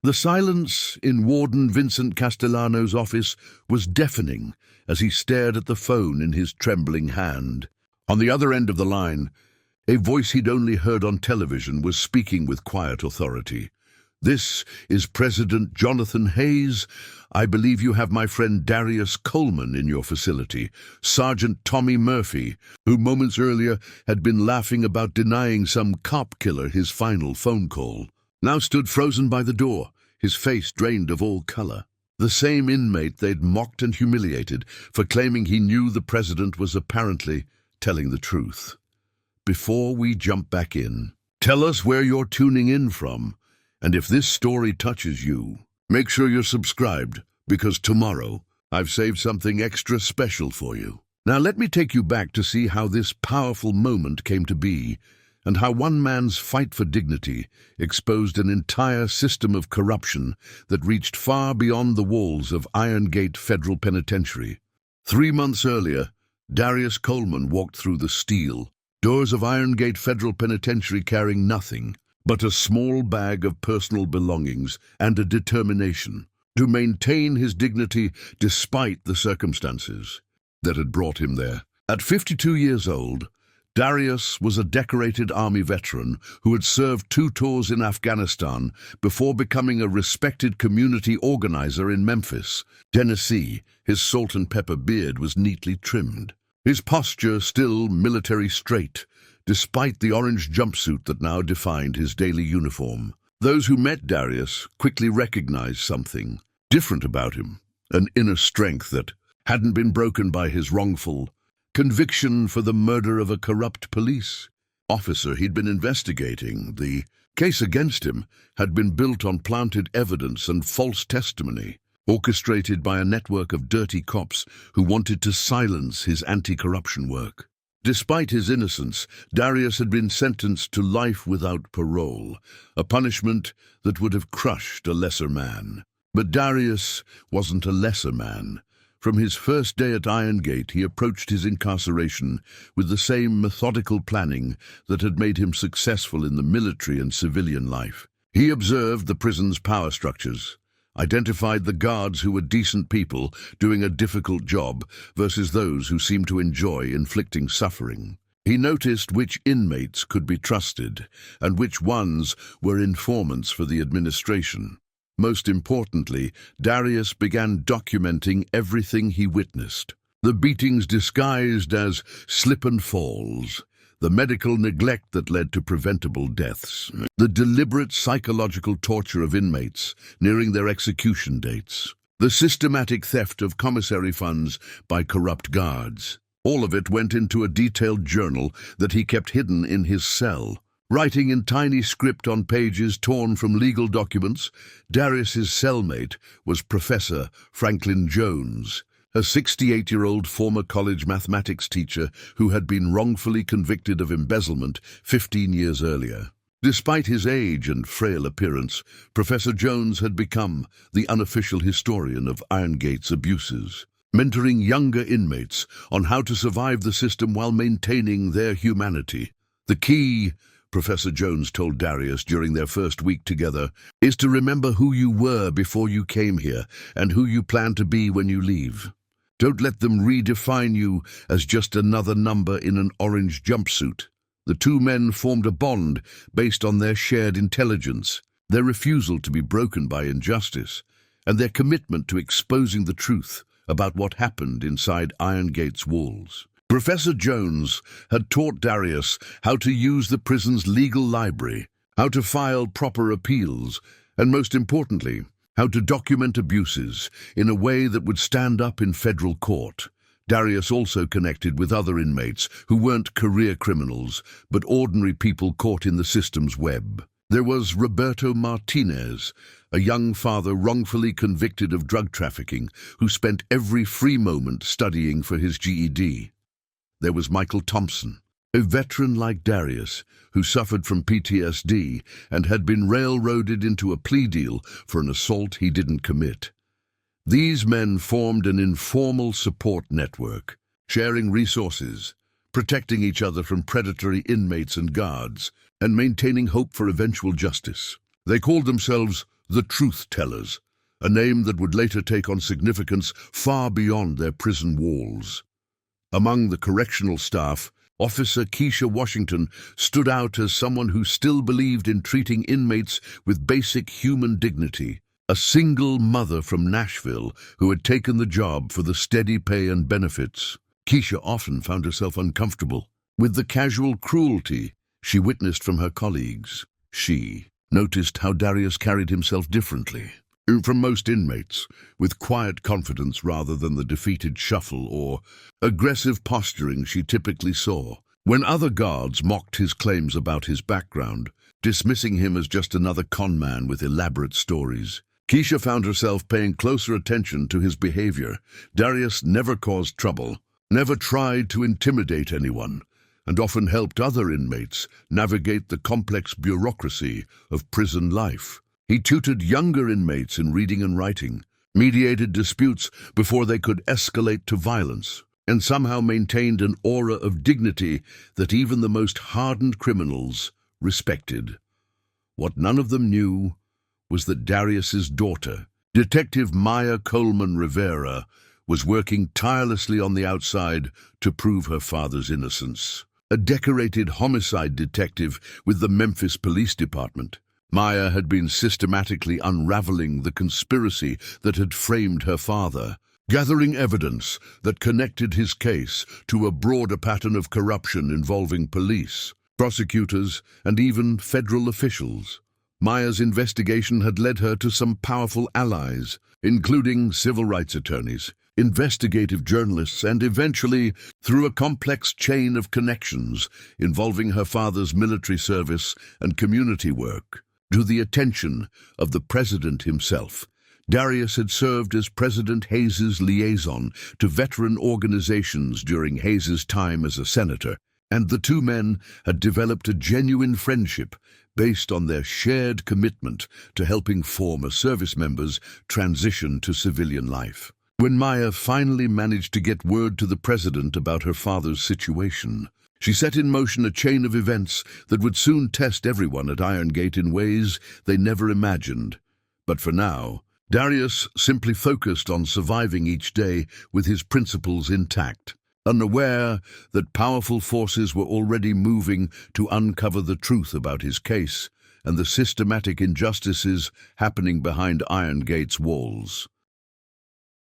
The silence in Warden Vincent Castellano's office was deafening as he stared at the phone in his trembling hand. On the other end of the line, a voice he'd only heard on television was speaking with quiet authority. "This is President Jonathan Hayes. I believe you have my friend Darius Coleman in your facility. Sergeant Tommy Murphy, who moments earlier had been laughing about denying some cop killer his final phone call, now stood frozen by the door, his face drained of all color. The same inmate they'd mocked and humiliated for claiming he knew the president was apparently telling the truth. Before we jump back in, tell us where you're tuning in from, and if this story touches you, make sure you're subscribed, because tomorrow I've saved something extra special for you. Now let me take you back to see how this powerful moment came to be, and how one man's fight for dignity exposed an entire system of corruption that reached far beyond the walls of Iron Gate Federal Penitentiary. 3 months earlier, Darius Coleman walked through the steel doors of Iron Gate Federal Penitentiary carrying nothing but a small bag of personal belongings and a determination to maintain his dignity despite the circumstances that had brought him there. At 52 years old, Darius was a decorated Army veteran who had served 2 tours in Afghanistan before becoming a respected community organizer in Memphis, Tennessee. His salt and pepper beard was neatly trimmed, his posture still military straight, despite the orange jumpsuit that now defined his daily uniform. Those who met Darius quickly recognized something different about him, an inner strength that hadn't been broken by his wrongful conviction for the murder of a corrupt police officer he'd been investigating. The case against him had been built on planted evidence and false testimony, orchestrated by a network of dirty cops who wanted to silence his anti-corruption work. Despite his innocence, Darius had been sentenced to life without parole, a punishment that would have crushed a lesser man. But Darius wasn't a lesser man. From his first day at Iron Gate, he approached his incarceration with the same methodical planning that had made him successful in the military and civilian life. He observed the prison's power structures, identified the guards who were decent people doing a difficult job versus those who seemed to enjoy inflicting suffering. He noticed which inmates could be trusted and which ones were informants for the administration. Most importantly, Darius began documenting everything he witnessed. The beatings disguised as slip and falls, the medical neglect that led to preventable deaths, the deliberate psychological torture of inmates nearing their execution dates, the systematic theft of commissary funds by corrupt guards. All of it went into a detailed journal that he kept hidden in his cell. Writing in tiny script on pages torn from legal documents, Darius's cellmate was Professor Franklin Jones, a 68-year-old former college mathematics teacher who had been wrongfully convicted of embezzlement 15 years earlier. Despite his age and frail appearance, Professor Jones had become the unofficial historian of Iron Gate's abuses, mentoring younger inmates on how to survive the system while maintaining their humanity. The key, Professor Jones told Darius during their first week together, is to remember who you were before you came here and who you plan to be when you leave. Don't let them redefine you as just another number in an orange jumpsuit. The 2 men formed a bond based on their shared intelligence, their refusal to be broken by injustice, and their commitment to exposing the truth about what happened inside Iron Gate's walls. Professor Jones had taught Darius how to use the prison's legal library, how to file proper appeals, and most importantly, how to document abuses in a way that would stand up in federal court. Darius also connected with other inmates who weren't career criminals, but ordinary people caught in the system's web. There was Roberto Martinez, a young father wrongfully convicted of drug trafficking who spent every free moment studying for his GED. There was Michael Thompson, a veteran like Darius, who suffered from PTSD and had been railroaded into a plea deal for an assault he didn't commit. These men formed an informal support network, sharing resources, protecting each other from predatory inmates and guards, and maintaining hope for eventual justice. They called themselves the truth tellers, a name that would later take on significance far beyond their prison walls. Among the correctional staff, Officer Keisha Washington stood out as someone who still believed in treating inmates with basic human dignity. A single mother from Nashville who had taken the job for the steady pay and benefits, Keisha often found herself uncomfortable with the casual cruelty she witnessed from her colleagues. She noticed how Darius carried himself differently from most inmates, with quiet confidence rather than the defeated shuffle or aggressive posturing she typically saw. When other guards mocked his claims about his background, dismissing him as just another con man with elaborate stories, Keisha found herself paying closer attention to his behavior. Darius never caused trouble, never tried to intimidate anyone, and often helped other inmates navigate the complex bureaucracy of prison life. He tutored younger inmates in reading and writing, mediated disputes before they could escalate to violence, and somehow maintained an aura of dignity that even the most hardened criminals respected. What none of them knew was that Darius's daughter, Detective Maya Coleman Rivera, was working tirelessly on the outside to prove her father's innocence. A decorated homicide detective with the Memphis Police Department, Maya had been systematically unraveling the conspiracy that had framed her father, gathering evidence that connected his case to a broader pattern of corruption involving police, prosecutors, and even federal officials. Maya's investigation had led her to some powerful allies, including civil rights attorneys, investigative journalists, and eventually, through a complex chain of connections involving her father's military service and community work, to the attention of the president himself. Darius had served as President Hayes's liaison to veteran organizations during Hayes's time as a senator, and the two men had developed a genuine friendship based on their shared commitment to helping former service members transition to civilian life. When Maya finally managed to get word to the president about her father's situation, she set in motion a chain of events that would soon test everyone at Iron Gate in ways they never imagined. But for now, Darius simply focused on surviving each day with his principles intact, unaware that powerful forces were already moving to uncover the truth about his case and the systematic injustices happening behind Iron Gate's walls.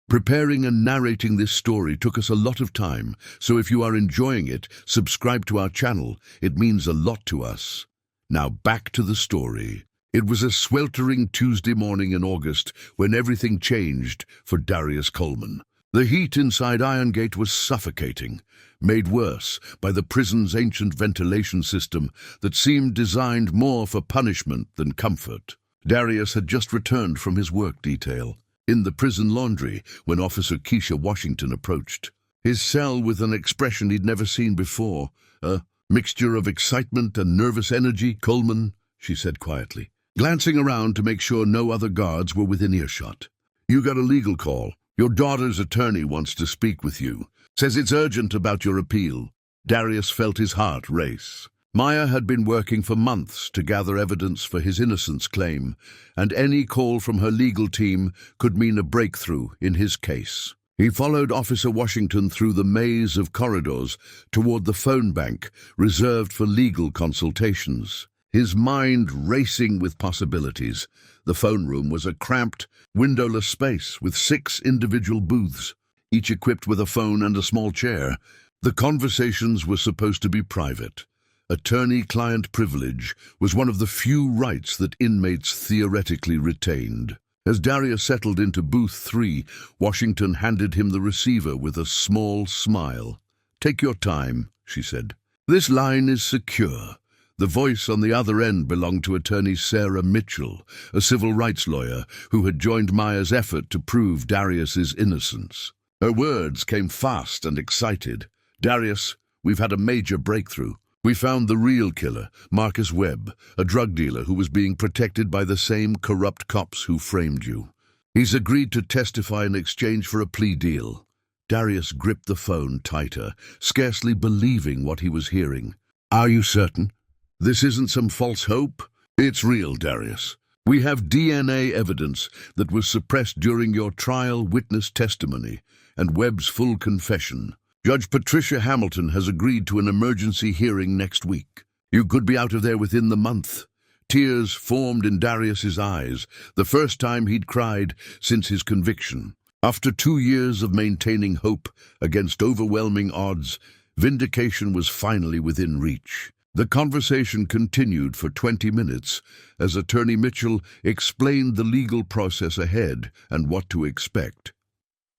Preparing and narrating this story took us a lot of time, so if you are enjoying it, subscribe to our channel. It means a lot to us. Now back to the story. It was a sweltering Tuesday morning in August when everything changed for Darius Coleman. The heat inside Iron Gate was suffocating, made worse by the prison's ancient ventilation system that seemed designed more for punishment than comfort. Darius had just returned from his work detail, in the prison laundry, when Officer Keisha Washington approached. His cell with an expression he'd never seen before, a mixture of excitement and nervous energy. "Coleman," she said quietly, glancing around to make sure no other guards were within earshot. "You got a legal call. Your daughter's attorney wants to speak with you. Says it's urgent about your appeal." Darius felt his heart race. Maya had been working for months to gather evidence for his innocence claim, and any call from her legal team could mean a breakthrough in his case. He followed Officer Washington through the maze of corridors toward the phone bank reserved for legal consultations, his mind racing with possibilities. The phone room was a cramped, windowless space with 6 individual booths, each equipped with a phone and a small chair. The conversations were supposed to be private. Attorney-client privilege was one of the few rights that inmates theoretically retained. As Darius settled into booth 3, Washington handed him the receiver with a small smile. "Take your time," she said. "This line is secure." The voice on the other end belonged to attorney Sarah Mitchell, a civil rights lawyer who had joined Maya's effort to prove Darius's innocence. Her words came fast and excited. "Darius, we've had a major breakthrough. We found the real killer, Marcus Webb, a drug dealer who was being protected by the same corrupt cops who framed you. He's agreed to testify in exchange for a plea deal." Darius gripped the phone tighter, scarcely believing what he was hearing. "Are you certain? This isn't some false hope?" "It's real, Darius. We have DNA evidence that was suppressed during your trial witness testimony and Webb's full confession. Judge Patricia Hamilton has agreed to an emergency hearing next week. You could be out of there within the month. Tears formed in Darius's eyes, the first time he'd cried since his conviction. After 2 years of maintaining hope against overwhelming odds, vindication was finally within reach. The conversation continued for 20 minutes as Attorney Mitchell explained the legal process ahead and what to expect.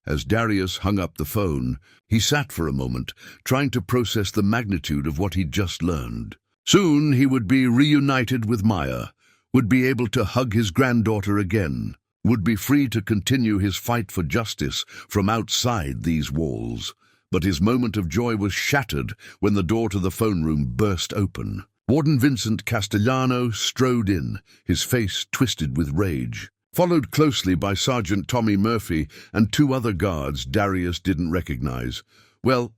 As Darius hung up the phone, he sat for a moment, trying to process the magnitude of what he'd just learned. Soon he would be reunited with Maya, would be able to hug his granddaughter again, would be free to continue his fight for justice from outside these walls. But his moment of joy was shattered when the door to the phone room burst open. Warden Vincent Castellano strode in, his face twisted with rage. Followed closely by Sergeant Tommy Murphy and 2 other guards Darius didn't recognize. Well,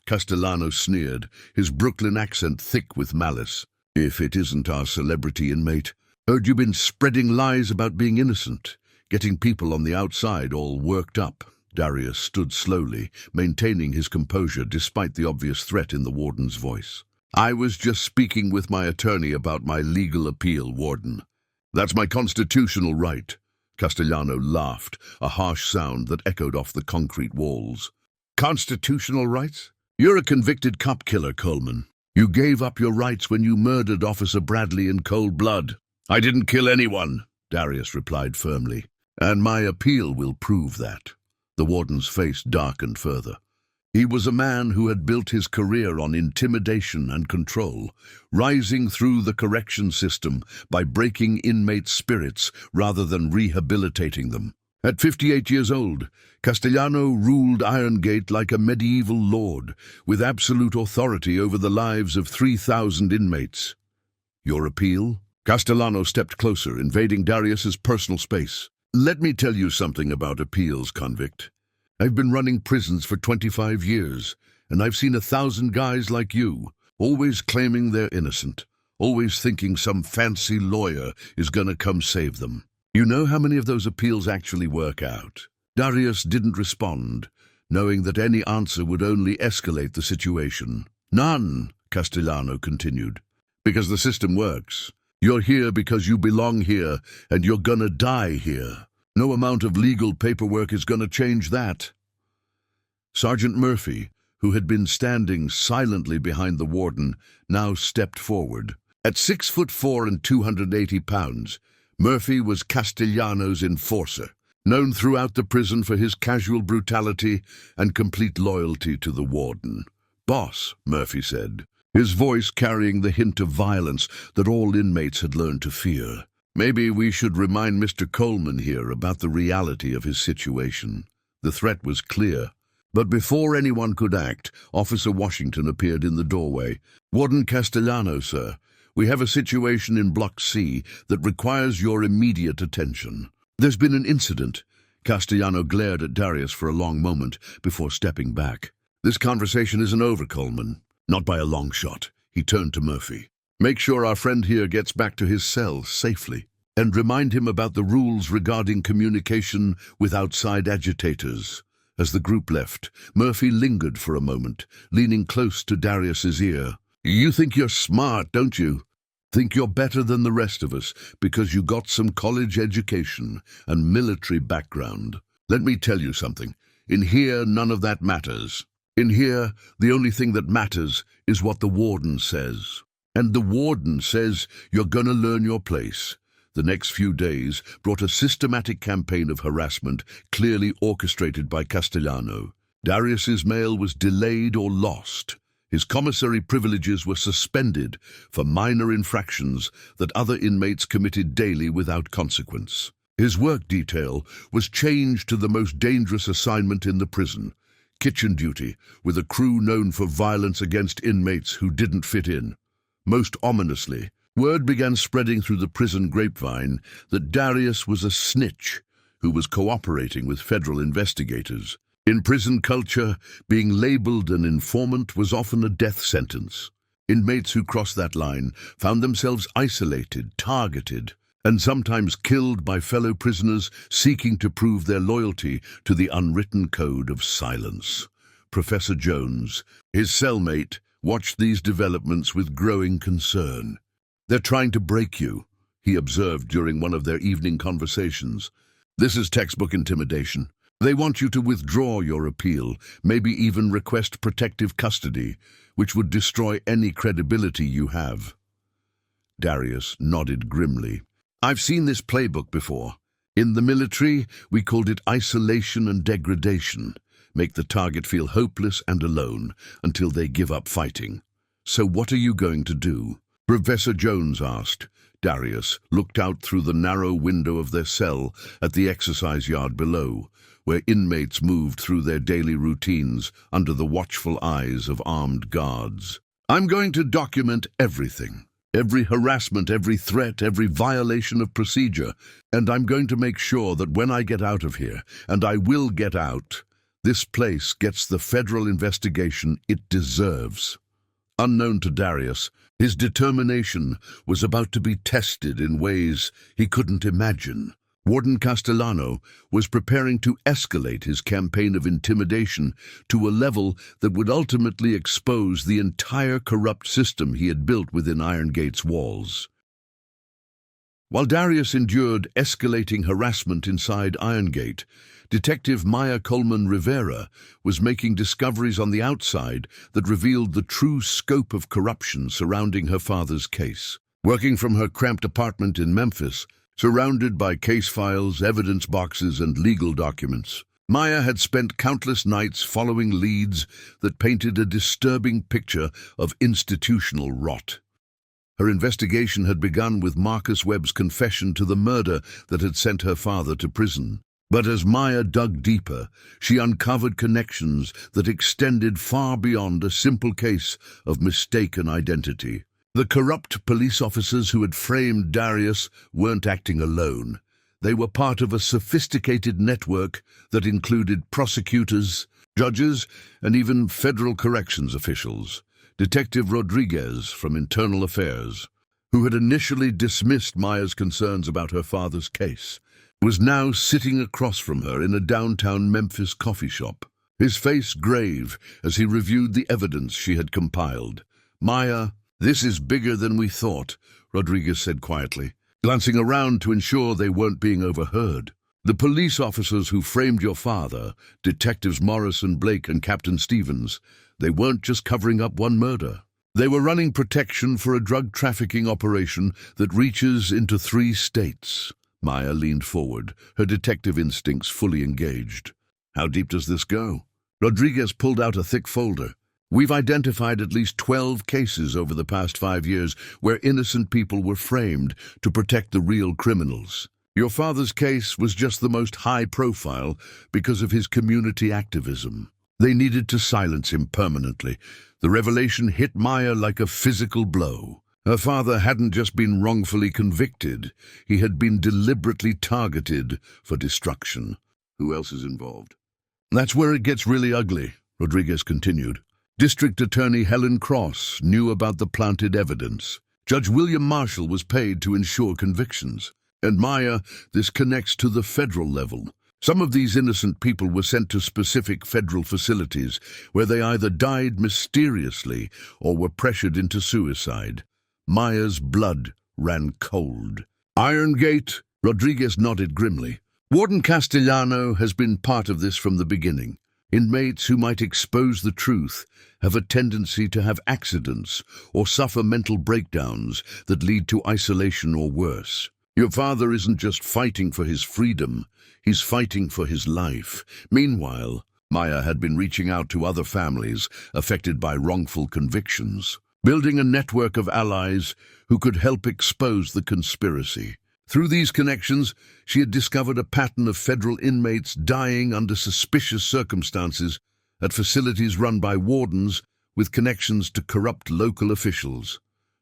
Castellano sneered, his Brooklyn accent thick with malice. If it isn't our celebrity inmate. Heard you been spreading lies about being innocent, getting people on the outside all worked up. Darius stood slowly, maintaining his composure despite the obvious threat in the warden's voice. I was just speaking with my attorney about my legal appeal, Warden. That's my constitutional right. Castellano laughed, a harsh sound that echoed off the concrete walls. Constitutional rights? You're a convicted cop killer, Coleman. You gave up your rights when you murdered Officer Bradley in cold blood. I didn't kill anyone, Darius replied firmly, and my appeal will prove that. The warden's face darkened further. He was a man who had built his career on intimidation and control, rising through the correction system by breaking inmates' spirits rather than rehabilitating them. At 58 years old, Castellano ruled Irongate like a medieval lord, with absolute authority over the lives of 3,000 inmates. Your appeal? Castellano stepped closer, invading Darius's personal space. Let me tell you something about appeals, convict. I've been running prisons for 25 years, and I've seen 1,000 guys like you, always claiming they're innocent, always thinking some fancy lawyer is gonna come save them. You know how many of those appeals actually work out? Darius didn't respond, knowing that any answer would only escalate the situation. None, Castellano continued, because the system works. You're here because you belong here, and you're gonna die here. No amount of legal paperwork is gonna change that. Sergeant Murphy, who had been standing silently behind the warden, now stepped forward. At 6'4" and 280 pounds, Murphy was Castellano's enforcer, known throughout the prison for his casual brutality and complete loyalty to the warden. Boss, Murphy said, his voice carrying the hint of violence that all inmates had learned to fear. Maybe we should remind Mr. Coleman here about the reality of his situation. The threat was clear. But before anyone could act, Officer Washington appeared in the doorway. Warden Castellano, sir, we have a situation in Block C that requires your immediate attention. There's been an incident. Castellano glared at Darius for a long moment before stepping back. This conversation isn't over, Coleman. Not by a long shot. He turned to Murphy. Make sure our friend here gets back to his cell safely, and remind him about the rules regarding communication with outside agitators. As the group left, Murphy lingered for a moment, leaning close to Darius's ear. You think you're smart, don't you? Think you're better than the rest of us because you got some college education and military background. Let me tell you something. In here, none of that matters. In here, the only thing that matters is what the warden says. And the warden says you're gonna learn your place. The next few days brought a systematic campaign of harassment clearly orchestrated by Castellano. Darius's mail was delayed or lost. His commissary privileges were suspended for minor infractions that other inmates committed daily without consequence. His work detail was changed to the most dangerous assignment in the prison, kitchen duty, with a crew known for violence against inmates who didn't fit in. Most ominously, word began spreading through the prison grapevine that Darius was a snitch who was cooperating with federal investigators. In prison culture, being labeled an informant was often a death sentence. Inmates who crossed that line found themselves isolated, targeted, and sometimes killed by fellow prisoners seeking to prove their loyalty to the unwritten code of silence. Professor Jones, his cellmate, watched these developments with growing concern. "They're trying to break you," he observed during one of their evening conversations. "This is textbook intimidation. They want you to withdraw your appeal, maybe even request protective custody, which would destroy any credibility you have." Darius nodded grimly. "I've seen this playbook before. In the military, we called it isolation and degradation. Make the target feel hopeless and alone until they give up fighting. So what are you going to do?" Professor Jones asked. Darius looked out through the narrow window of their cell at the exercise yard below, where inmates moved through their daily routines under the watchful eyes of armed guards. "I'm going to document everything. Every harassment, every threat, every violation of procedure, and I'm going to make sure that when I get out of here, and I will get out, this place gets the federal investigation it deserves." Unknown to Darius, his determination was about to be tested in ways he couldn't imagine. Warden Castellano was preparing to escalate his campaign of intimidation to a level that would ultimately expose the entire corrupt system he had built within Iron Gate's walls. While Darius endured escalating harassment inside Iron Gate, Detective Maya Coleman Rivera was making discoveries on the outside that revealed the true scope of corruption surrounding her father's case. Working from her cramped apartment in Memphis, surrounded by case files, evidence boxes, and legal documents, Maya had spent countless nights following leads that painted a disturbing picture of institutional rot. Her investigation had begun with Marcus Webb's confession to the murder that had sent her father to prison. But as Maya dug deeper, she uncovered connections that extended far beyond a simple case of mistaken identity. The corrupt police officers who had framed Darius weren't acting alone. They were part of a sophisticated network that included prosecutors, judges, and even federal corrections officials. Detective Rodriguez from Internal Affairs, who had initially dismissed Maya's concerns about her father's case, was now sitting across from her in a downtown Memphis coffee shop, his face grave as he reviewed the evidence she had compiled. "Maya, this is bigger than we thought," Rodriguez said quietly, glancing around to ensure they weren't being overheard. "The police officers who framed your father, Detectives Morrison, Blake, and Captain Stevens, they weren't just covering up one murder. They were running protection for a drug trafficking operation that reaches into 3 states. Maya leaned forward, her detective instincts fully engaged. "How deep does this go?" Rodriguez pulled out a thick folder. "We've identified at least 12 cases over the past 5 years where innocent people were framed to protect the real criminals. Your father's case was just the most high-profile because of his community activism. They needed to silence him permanently. The revelation hit Maya like a physical blow. Her father hadn't just been wrongfully convicted, he had been deliberately targeted for destruction. Who else is involved?" "That's where it gets really ugly," Rodriguez continued. "District Attorney Helen Cross knew about the planted evidence. Judge William Marshall was paid to ensure convictions. And Maya, this connects to the federal level. Some of these innocent people were sent to specific federal facilities where they either died mysteriously or were pressured into suicide. Maya's blood ran cold." "Iron Gate?" Rodriguez nodded grimly. "Warden Castellano has been part of this from the beginning. Inmates who might expose the truth have a tendency to have accidents or suffer mental breakdowns that lead to isolation or worse. Your father isn't just fighting for his freedom, he's fighting for his life." Meanwhile, Maya had been reaching out to other families affected by wrongful convictions, building a network of allies who could help expose the conspiracy. Through these connections, she had discovered a pattern of federal inmates dying under suspicious circumstances at facilities run by wardens with connections to corrupt local officials.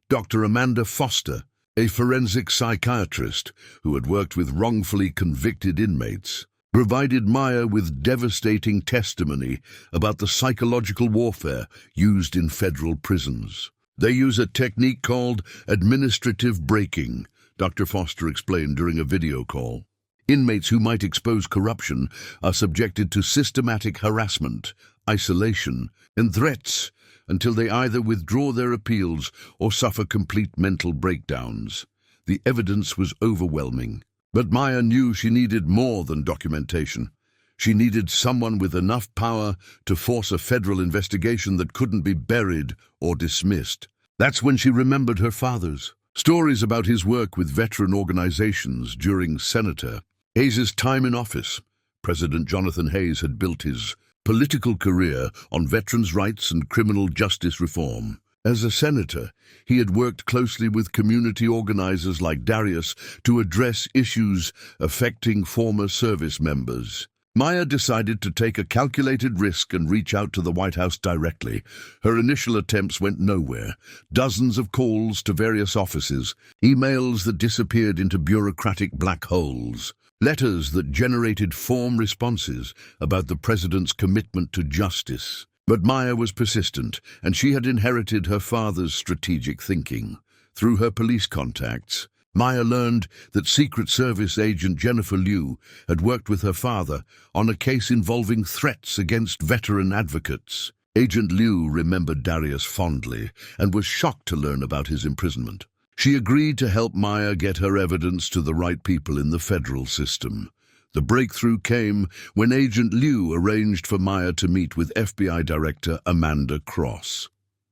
Dr. Amanda Foster, a forensic psychiatrist who had worked with wrongfully convicted inmates, provided Maya with devastating testimony about the psychological warfare used in federal prisons. They use a technique called administrative breaking Dr. Foster explained during a video call. Inmates who might expose corruption are subjected to systematic harassment, isolation, and threats until they either withdraw their appeals or suffer complete mental breakdowns. The evidence was overwhelming. But Maya knew she needed more than documentation. She needed someone with enough power to force a federal investigation that couldn't be buried or dismissed. That's when she remembered her father's stories about his work with veteran organizations during Senator Hayes' time in office. President Jonathan Hayes had built his political career on veterans' rights and criminal justice reform. As a senator, he had worked closely with community organizers like Darius to address issues affecting former service members. Maya decided to take a calculated risk and reach out to the White House directly. Her initial attempts went nowhere. Dozens of calls to various offices, emails that disappeared into bureaucratic black holes, letters that generated form responses about the president's commitment to justice. But Maya was persistent, and she had inherited her father's strategic thinking. Through her police contacts, Maya learned that Secret Service agent Jennifer Liu had worked with her father on a case involving threats against veteran advocates. Agent Liu remembered Darius fondly and was shocked to learn about his imprisonment. She agreed to help Maya get her evidence to the right people in the federal system. The breakthrough came when Agent Liu arranged for Maya to meet with FBI Director Amanda Cross.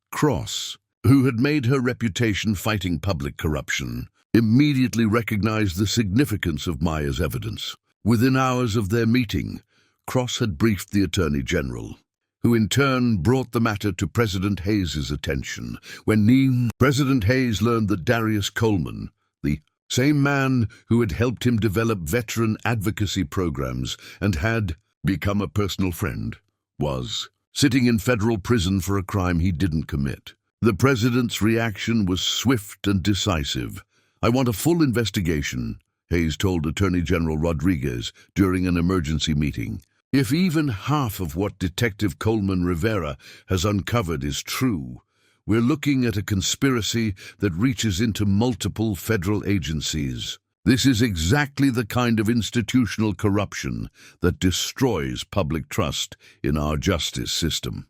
Cross, who had made her reputation fighting public corruption, immediately recognized the significance of Maya's evidence. Within hours of their meeting, Cross had briefed the Attorney General, who in turn brought the matter to President Hayes' attention. When President Hayes learned that Darius Coleman, the same man who had helped him develop veteran advocacy programs and had become a personal friend, was sitting in federal prison for a crime he didn't commit. The president's reaction was swift and decisive. "I want a full investigation," Hayes told Attorney General Rodriguez during an emergency meeting. "If even half of what Detective Coleman Rivera has uncovered is true, we're looking at a conspiracy that reaches into multiple federal agencies. This is exactly the kind of institutional corruption that destroys public trust in our justice system."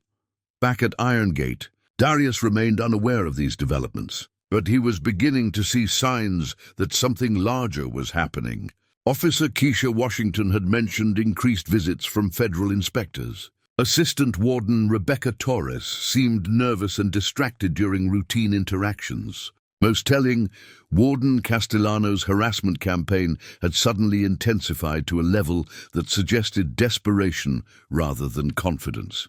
Back at Iron Gate, Darius remained unaware of these developments, but he was beginning to see signs that something larger was happening. Officer Keisha Washington had mentioned increased visits from federal inspectors. Assistant Warden Rebecca Torres seemed nervous and distracted during routine interactions. Most telling, Warden Castellano's harassment campaign had suddenly intensified to a level that suggested desperation rather than confidence.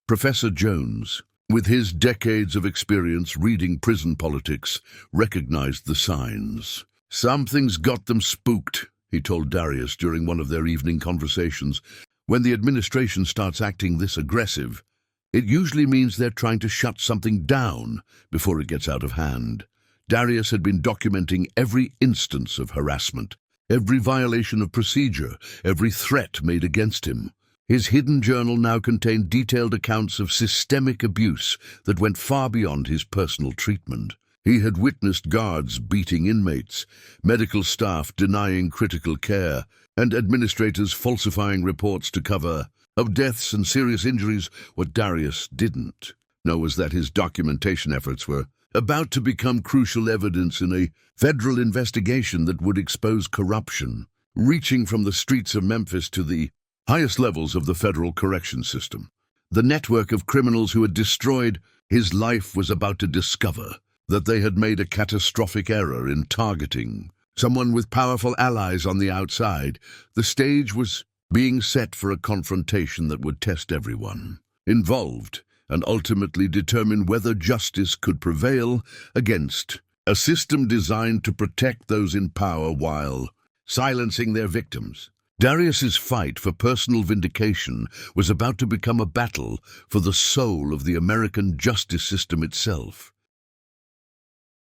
Professor Jones, with his decades of experience reading prison politics, recognized the signs. "Something's got them spooked," he told Darius during one of their evening conversations. "When the administration starts acting this aggressive, it usually means they're trying to shut something down before it gets out of hand." Darius had been documenting every instance of harassment, every violation of procedure, every threat made against him. His hidden journal now contained detailed accounts of systemic abuse that went far beyond his personal treatment. He had witnessed guards beating inmates, medical staff denying critical care, and administrators falsifying reports to cover up deaths and serious injuries. What Darius didn't know was that his documentation efforts were about to become crucial evidence in a federal investigation that would expose corruption, reaching from the streets of Memphis to the highest levels of the federal correction system. The network of criminals who had destroyed his life was about to discover that they had made a catastrophic error in targeting someone with powerful allies on the outside. The stage was being set for a confrontation that would test everyone involved and ultimately determine whether justice could prevail against a system designed to protect those in power while silencing their victims. Darius's fight for personal vindication was about to become a battle for the soul of the American justice system itself.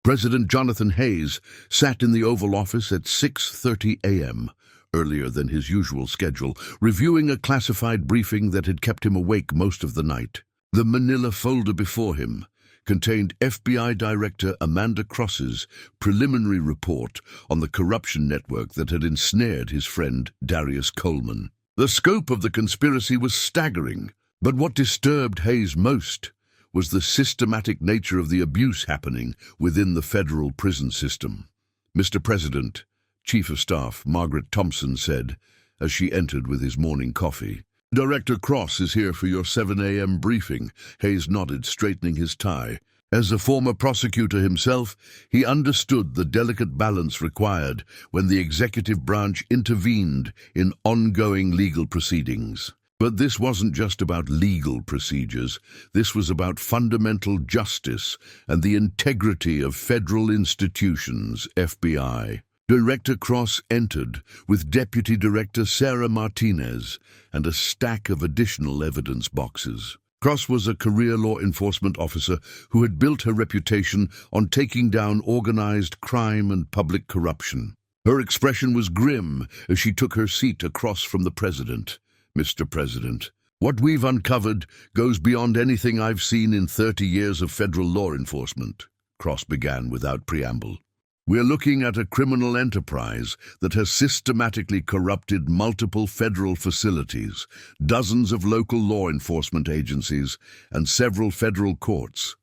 President Jonathan Hayes sat in the Oval Office at 6:30 a.m., earlier than his usual schedule, reviewing a classified briefing that had kept him awake most of the night. The manila folder before him contained FBI Director Amanda Cross's preliminary report on the corruption network that had ensnared his friend Darius Coleman. The scope of the conspiracy was staggering, but what disturbed Hayes most was the systematic nature of the abuse happening within the federal prison system. "Mr. President," Chief of Staff Margaret Thompson said as she entered with his morning coffee, "Director Cross is here for your 7 a.m. briefing." Hayes nodded, straightening his tie. As a former prosecutor himself, he understood the delicate balance required when the executive branch intervened in ongoing legal proceedings. But this wasn't just about legal procedures. This was about fundamental justice and the integrity of federal institutions, FBI. Director Cross entered with Deputy Director Sarah Martinez and a stack of additional evidence boxes. Cross was a career law enforcement officer who had built her reputation on taking down organized crime and public corruption. Her expression was grim as she took her seat across from the president. "Mr. President, what we've uncovered goes beyond anything I've seen in 30 years of federal law enforcement," Cross began without preamble. "We're looking at a criminal enterprise that has systematically corrupted multiple federal facilities, dozens of local law enforcement agencies, and several federal courts."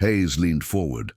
Hayes leaned forward.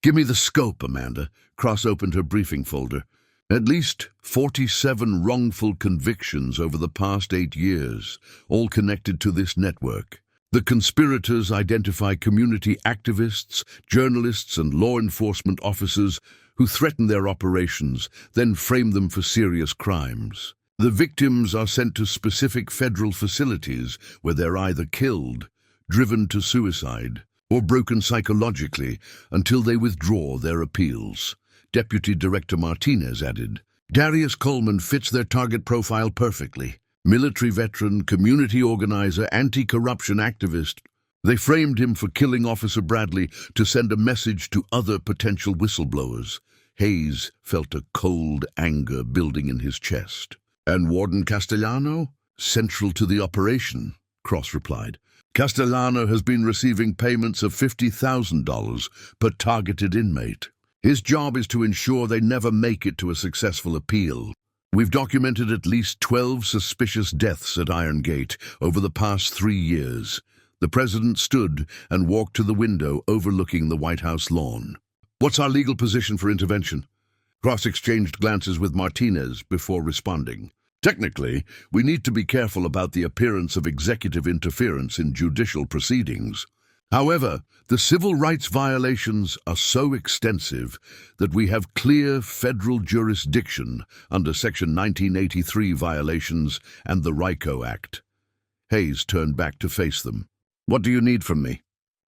"Give me the scope, Amanda." Cross opened her briefing folder. "At least 47 wrongful convictions over the past 8 years, all connected to this network. The conspirators identify community activists, journalists, and law enforcement officers who threaten their operations, then frame them for serious crimes. The victims are sent to specific federal facilities where they're either killed, driven to suicide, or broken psychologically until they withdraw their appeals." Deputy Director Martinez added, "Darius Coleman fits their target profile perfectly. Military veteran, community organizer, anti-corruption activist. They framed him for killing Officer Bradley to send a message to other potential whistleblowers." Hayes felt a cold anger building in his chest. "And Warden Castellano? Central to the operation," Cross replied. "Castellano has been receiving payments of $50,000 per targeted inmate. His job is to ensure they never make it to a successful appeal. We've documented at least 12 suspicious deaths at Iron Gate over the past 3 years." The president stood and walked to the window overlooking the White House lawn. "What's our legal position for intervention?" Cross exchanged glances with Martinez before responding. "Technically, we need to be careful about the appearance of executive interference in judicial proceedings. However, the civil rights violations are so extensive that we have clear federal jurisdiction under Section 1983 violations and the RICO Act." Hayes turned back to face them. "What do you need from me?"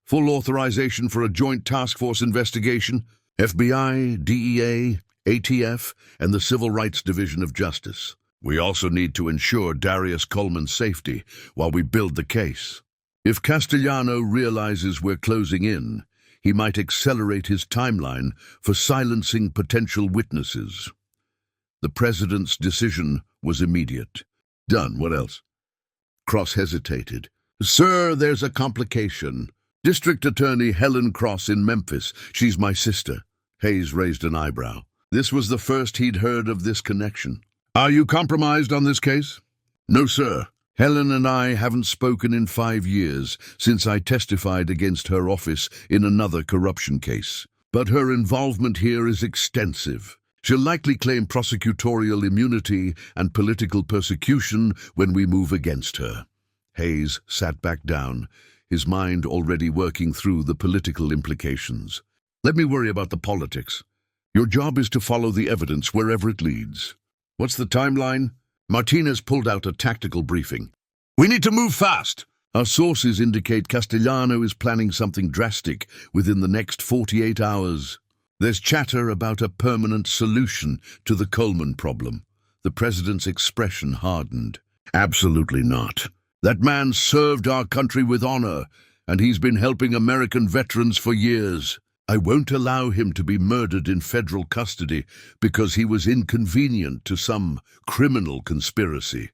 "Full authorization for a joint task force investigation, FBI, DEA, ATF, and the Civil Rights Division of Justice. We also need to ensure Darius Coleman's safety while we build the case. If Castellano realizes we're closing in, he might accelerate his timeline for silencing potential witnesses." The president's decision was immediate. "Done. What else?" Cross hesitated. "Sir, there's a complication. District Attorney Helen Cross in Memphis. She's my sister." Hayes raised an eyebrow. This was the first he'd heard of this connection. "Are you compromised on this case?" "No, sir. Helen and I haven't spoken in 5 years, since I testified against her office in another corruption case. But her involvement here is extensive. She'll likely claim prosecutorial immunity and political persecution when we move against her." Hayes sat back down, his mind already working through the political implications. "Let me worry about the politics. Your job is to follow the evidence wherever it leads. What's the timeline?" Martinez pulled out a tactical briefing. "We need to move fast. Our sources indicate Castellano is planning something drastic within the next 48 hours. There's chatter about a permanent solution to the Coleman problem." The president's expression hardened. "Absolutely not. That man served our country with honor, and he's been helping American veterans for years. I won't allow him to be murdered in federal custody because he was inconvenient to some criminal conspiracy."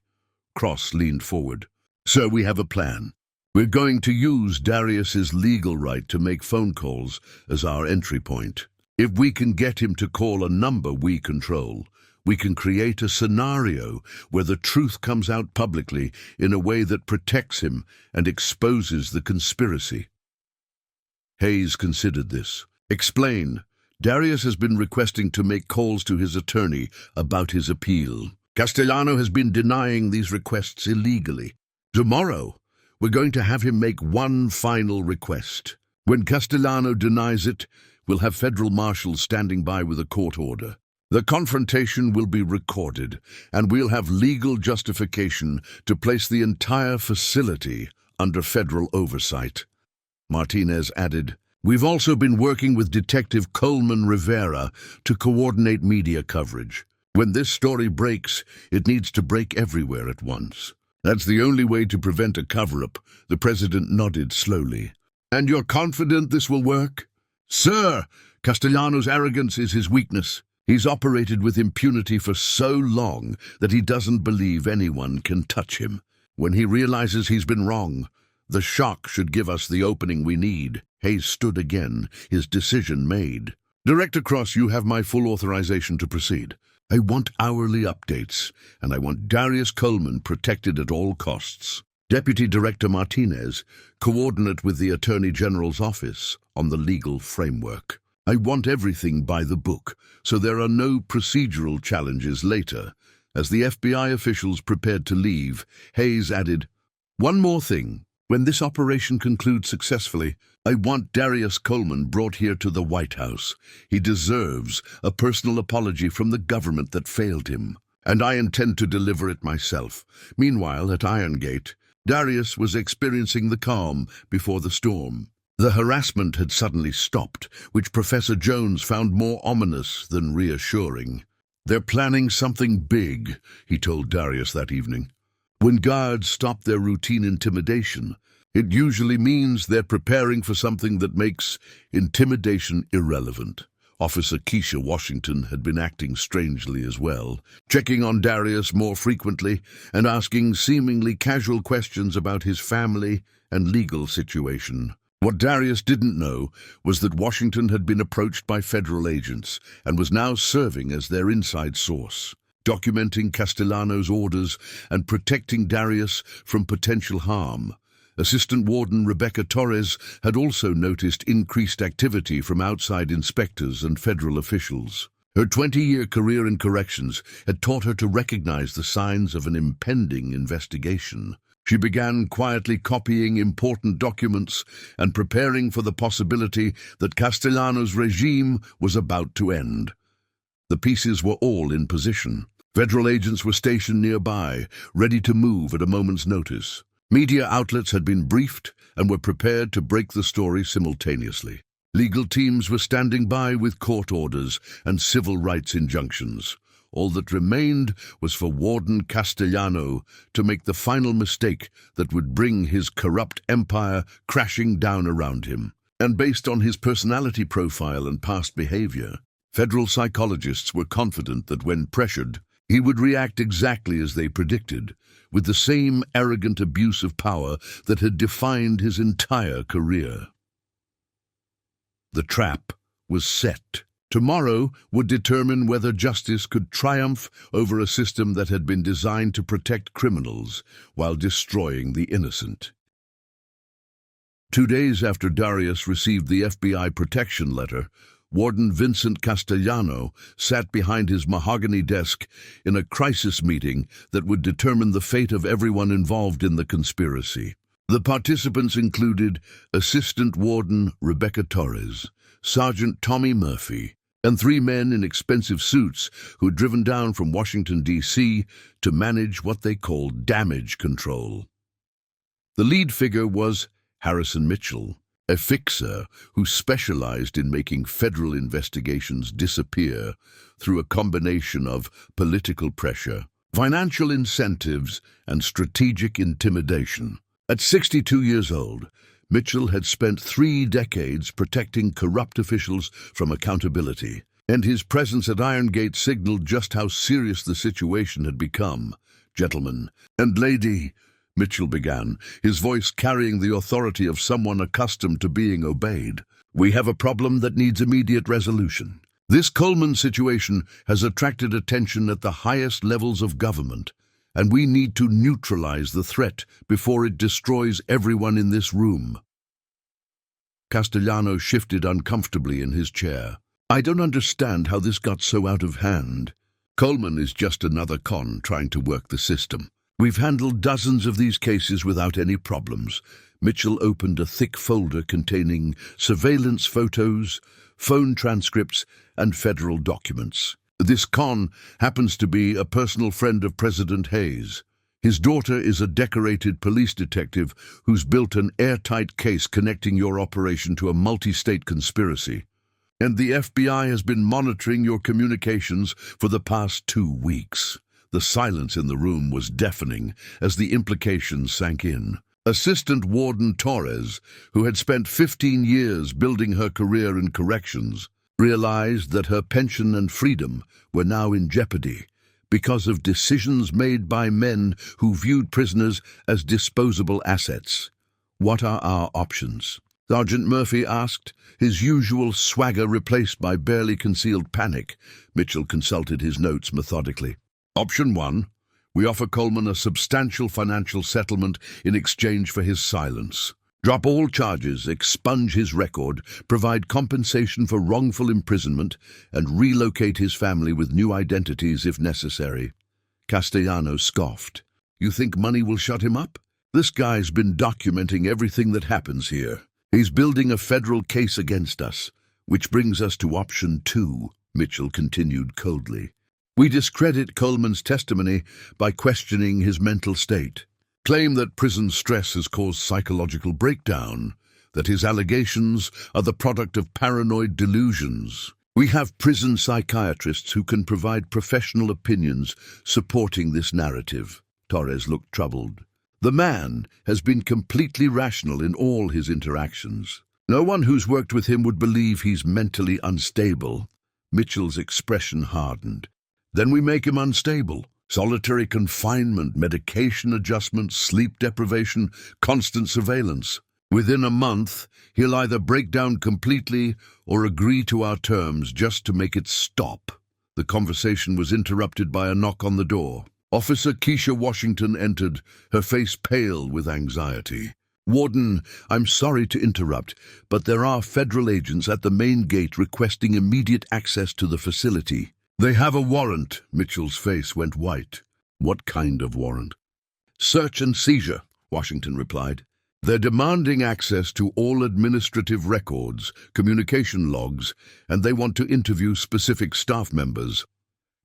Cross leaned forward. "Sir, we have a plan. We're going to use Darius's legal right to make phone calls as our entry point. If we can get him to call a number we control, we can create a scenario where the truth comes out publicly in a way that protects him and exposes the conspiracy. Hayes considered this. Explain. Darius has been requesting to make calls to his attorney about his appeal. Castellano has been denying these requests illegally. Tomorrow, we're going to have him make one final request. When Castellano denies it, we'll have federal marshals standing by with a court order. The confrontation will be recorded, and we'll have legal justification to place the entire facility under federal oversight. Martinez added, "We've also been working with Detective Coleman Rivera to coordinate media coverage. When this story breaks, it needs to break everywhere at once. That's the only way to prevent a cover-up." The president nodded slowly. "And you're confident this will work?" "Sir, Castellano's arrogance is his weakness. He's operated with impunity for so long that he doesn't believe anyone can touch him. When he realizes he's been wrong, the shock should give us the opening we need." Hayes stood again, his decision made. "Director Cross, you have my full authorization to proceed. I want hourly updates, and I want Darius Coleman protected at all costs. Deputy Director Martinez, coordinate with the Attorney General's office on the legal framework. I want everything by the book, so there are no procedural challenges later." As the FBI officials prepared to leave, Hayes added, "One more thing. When this operation concludes successfully, I want Darius Coleman brought here to the White House. He deserves a personal apology from the government that failed him, and I intend to deliver it myself." Meanwhile, at Iron Gate, Darius was experiencing the calm before the storm. The harassment had suddenly stopped, which Professor Jones found more ominous than reassuring. "They're planning something big," he told Darius that evening. "When guards stop their routine intimidation, it usually means they're preparing for something that makes intimidation irrelevant." Officer Keisha Washington had been acting strangely as well, checking on Darius more frequently and asking seemingly casual questions about his family and legal situation. What Darius didn't know was that Washington had been approached by federal agents and was now serving as their inside source, documenting Castellano's orders and protecting Darius from potential harm. Assistant Warden Rebecca Torres had also noticed increased activity from outside inspectors and federal officials. Her 20-year career in corrections had taught her to recognize the signs of an impending investigation. She began quietly copying important documents and preparing for the possibility that Castellano's regime was about to end. The pieces were all in position. Federal agents were stationed nearby, ready to move at a moment's notice. Media outlets had been briefed and were prepared to break the story simultaneously. Legal teams were standing by with court orders and civil rights injunctions. All that remained was for Warden Castellano to make the final mistake that would bring his corrupt empire crashing down around him. And based on his personality profile and past behavior, federal psychologists were confident that when pressured, he would react exactly as they predicted, with the same arrogant abuse of power that had defined his entire career. The trap was set. Tomorrow would determine whether justice could triumph over a system that had been designed to protect criminals while destroying the innocent. 2 days after Darius received the FBI protection letter, Warden Vincent Castellano sat behind his mahogany desk in a crisis meeting that would determine the fate of everyone involved in the conspiracy. The participants included Assistant Warden Rebecca Torres, Sergeant Tommy Murphy, and 3 men in expensive suits who had driven down from Washington, D.C. to manage what they called damage control. The lead figure was Harrison Mitchell, a fixer who specialized in making federal investigations disappear through a combination of political pressure, financial incentives, and strategic intimidation. At 62 years old, Mitchell had spent 3 decades protecting corrupt officials from accountability, and his presence at Iron Gate signaled just how serious the situation had become. "Gentlemen and lady, Mitchell began, his voice carrying the authority of someone accustomed to being obeyed. "We have a problem that needs immediate resolution. This Coleman situation has attracted attention at the highest levels of government, and we need to neutralize the threat before it destroys everyone in this room." Castellano shifted uncomfortably in his chair. "I don't understand how this got so out of hand. Coleman is just another con trying to work the system. We've handled dozens of these cases without any problems." Mitchell opened a thick folder containing surveillance photos, phone transcripts, and federal documents. "This con happens to be a personal friend of President Hayes. His daughter is a decorated police detective who's built an airtight case connecting your operation to a multi-state conspiracy. And the FBI has been monitoring your communications for the past 2 weeks." The silence in the room was deafening as the implications sank in. Assistant Warden Torres, who had spent 15 years building her career in corrections, realized that her pension and freedom were now in jeopardy because of decisions made by men who viewed prisoners as disposable assets. "What are our options?" Sergeant Murphy asked, his usual swagger replaced by barely concealed panic. Mitchell consulted his notes methodically. "Option 1. We offer Coleman a substantial financial settlement in exchange for his silence. Drop all charges, expunge his record, provide compensation for wrongful imprisonment, and relocate his family with new identities if necessary." Castellano scoffed. "You think money will shut him up? This guy's been documenting everything that happens here. He's building a federal case against us, which brings us to option 2, Mitchell continued coldly. "We discredit Coleman's testimony by questioning his mental state. Claim that prison stress has caused psychological breakdown, that his allegations are the product of paranoid delusions. We have prison psychiatrists who can provide professional opinions supporting this narrative." Torres looked troubled. "The man has been completely rational in all his interactions. No one who's worked with him would believe he's mentally unstable." Mitchell's expression hardened. "Then we make him unstable. Solitary confinement, medication adjustment, sleep deprivation, constant surveillance. Within a month, he'll either break down completely or agree to our terms just to make it stop." The conversation was interrupted by a knock on the door. Officer Keisha Washington entered, her face pale with anxiety. "Warden, I'm sorry to interrupt, but there are federal agents at the main gate requesting immediate access to the facility." "They have a warrant." Mitchell's face went white. "What kind of warrant?" "Search and seizure," Washington replied. "They're demanding access to all administrative records, communication logs, and they want to interview specific staff members."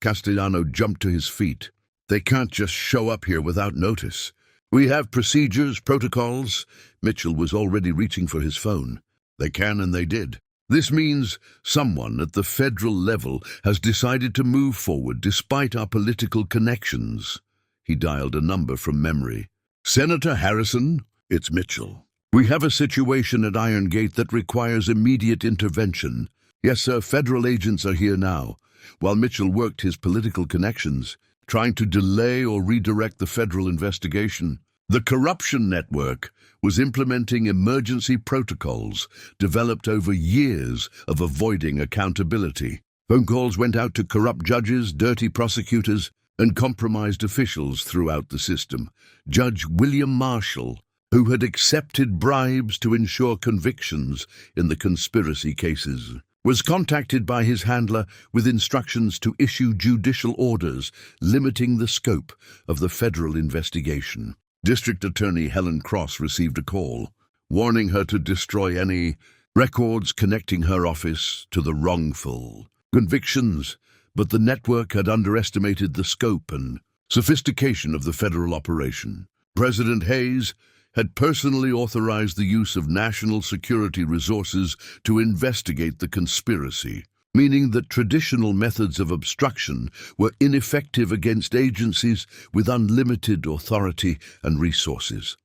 Castellano jumped to his feet. "They can't just show up here without notice. We have procedures, protocols." Mitchell was already reaching for his phone. "They can and they did. This means someone at the federal level has decided to move forward despite our political connections." He dialed a number from memory. "Senator Harrison, it's Mitchell. We have a situation at Iron Gate that requires immediate intervention." "Yes, sir, federal agents are here now." While Mitchell worked his political connections, trying to delay or redirect the federal investigation, the corruption network was implementing emergency protocols developed over years of avoiding accountability. Phone calls went out to corrupt judges, dirty prosecutors, and compromised officials throughout the system. Judge William Marshall, who had accepted bribes to ensure convictions in the conspiracy cases, was contacted by his handler with instructions to issue judicial orders limiting the scope of the federal investigation. District Attorney Helen Cross received a call, warning her to destroy any records connecting her office to the wrongful convictions, but the network had underestimated the scope and sophistication of the federal operation. President Hayes had personally authorized the use of national security resources to investigate the conspiracy, meaning that traditional methods of obstruction were ineffective against agencies with unlimited authority and resources.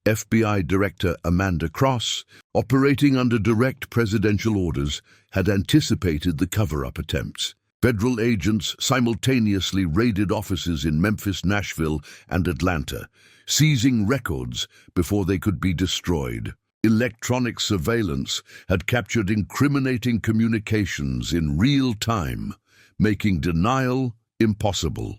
FBI Director Amanda Cross, operating under direct presidential orders, had anticipated the cover-up attempts. Federal agents simultaneously raided offices in Memphis, Nashville, and Atlanta, seizing records before they could be destroyed. Electronic surveillance had captured incriminating communications in real time, making denial impossible.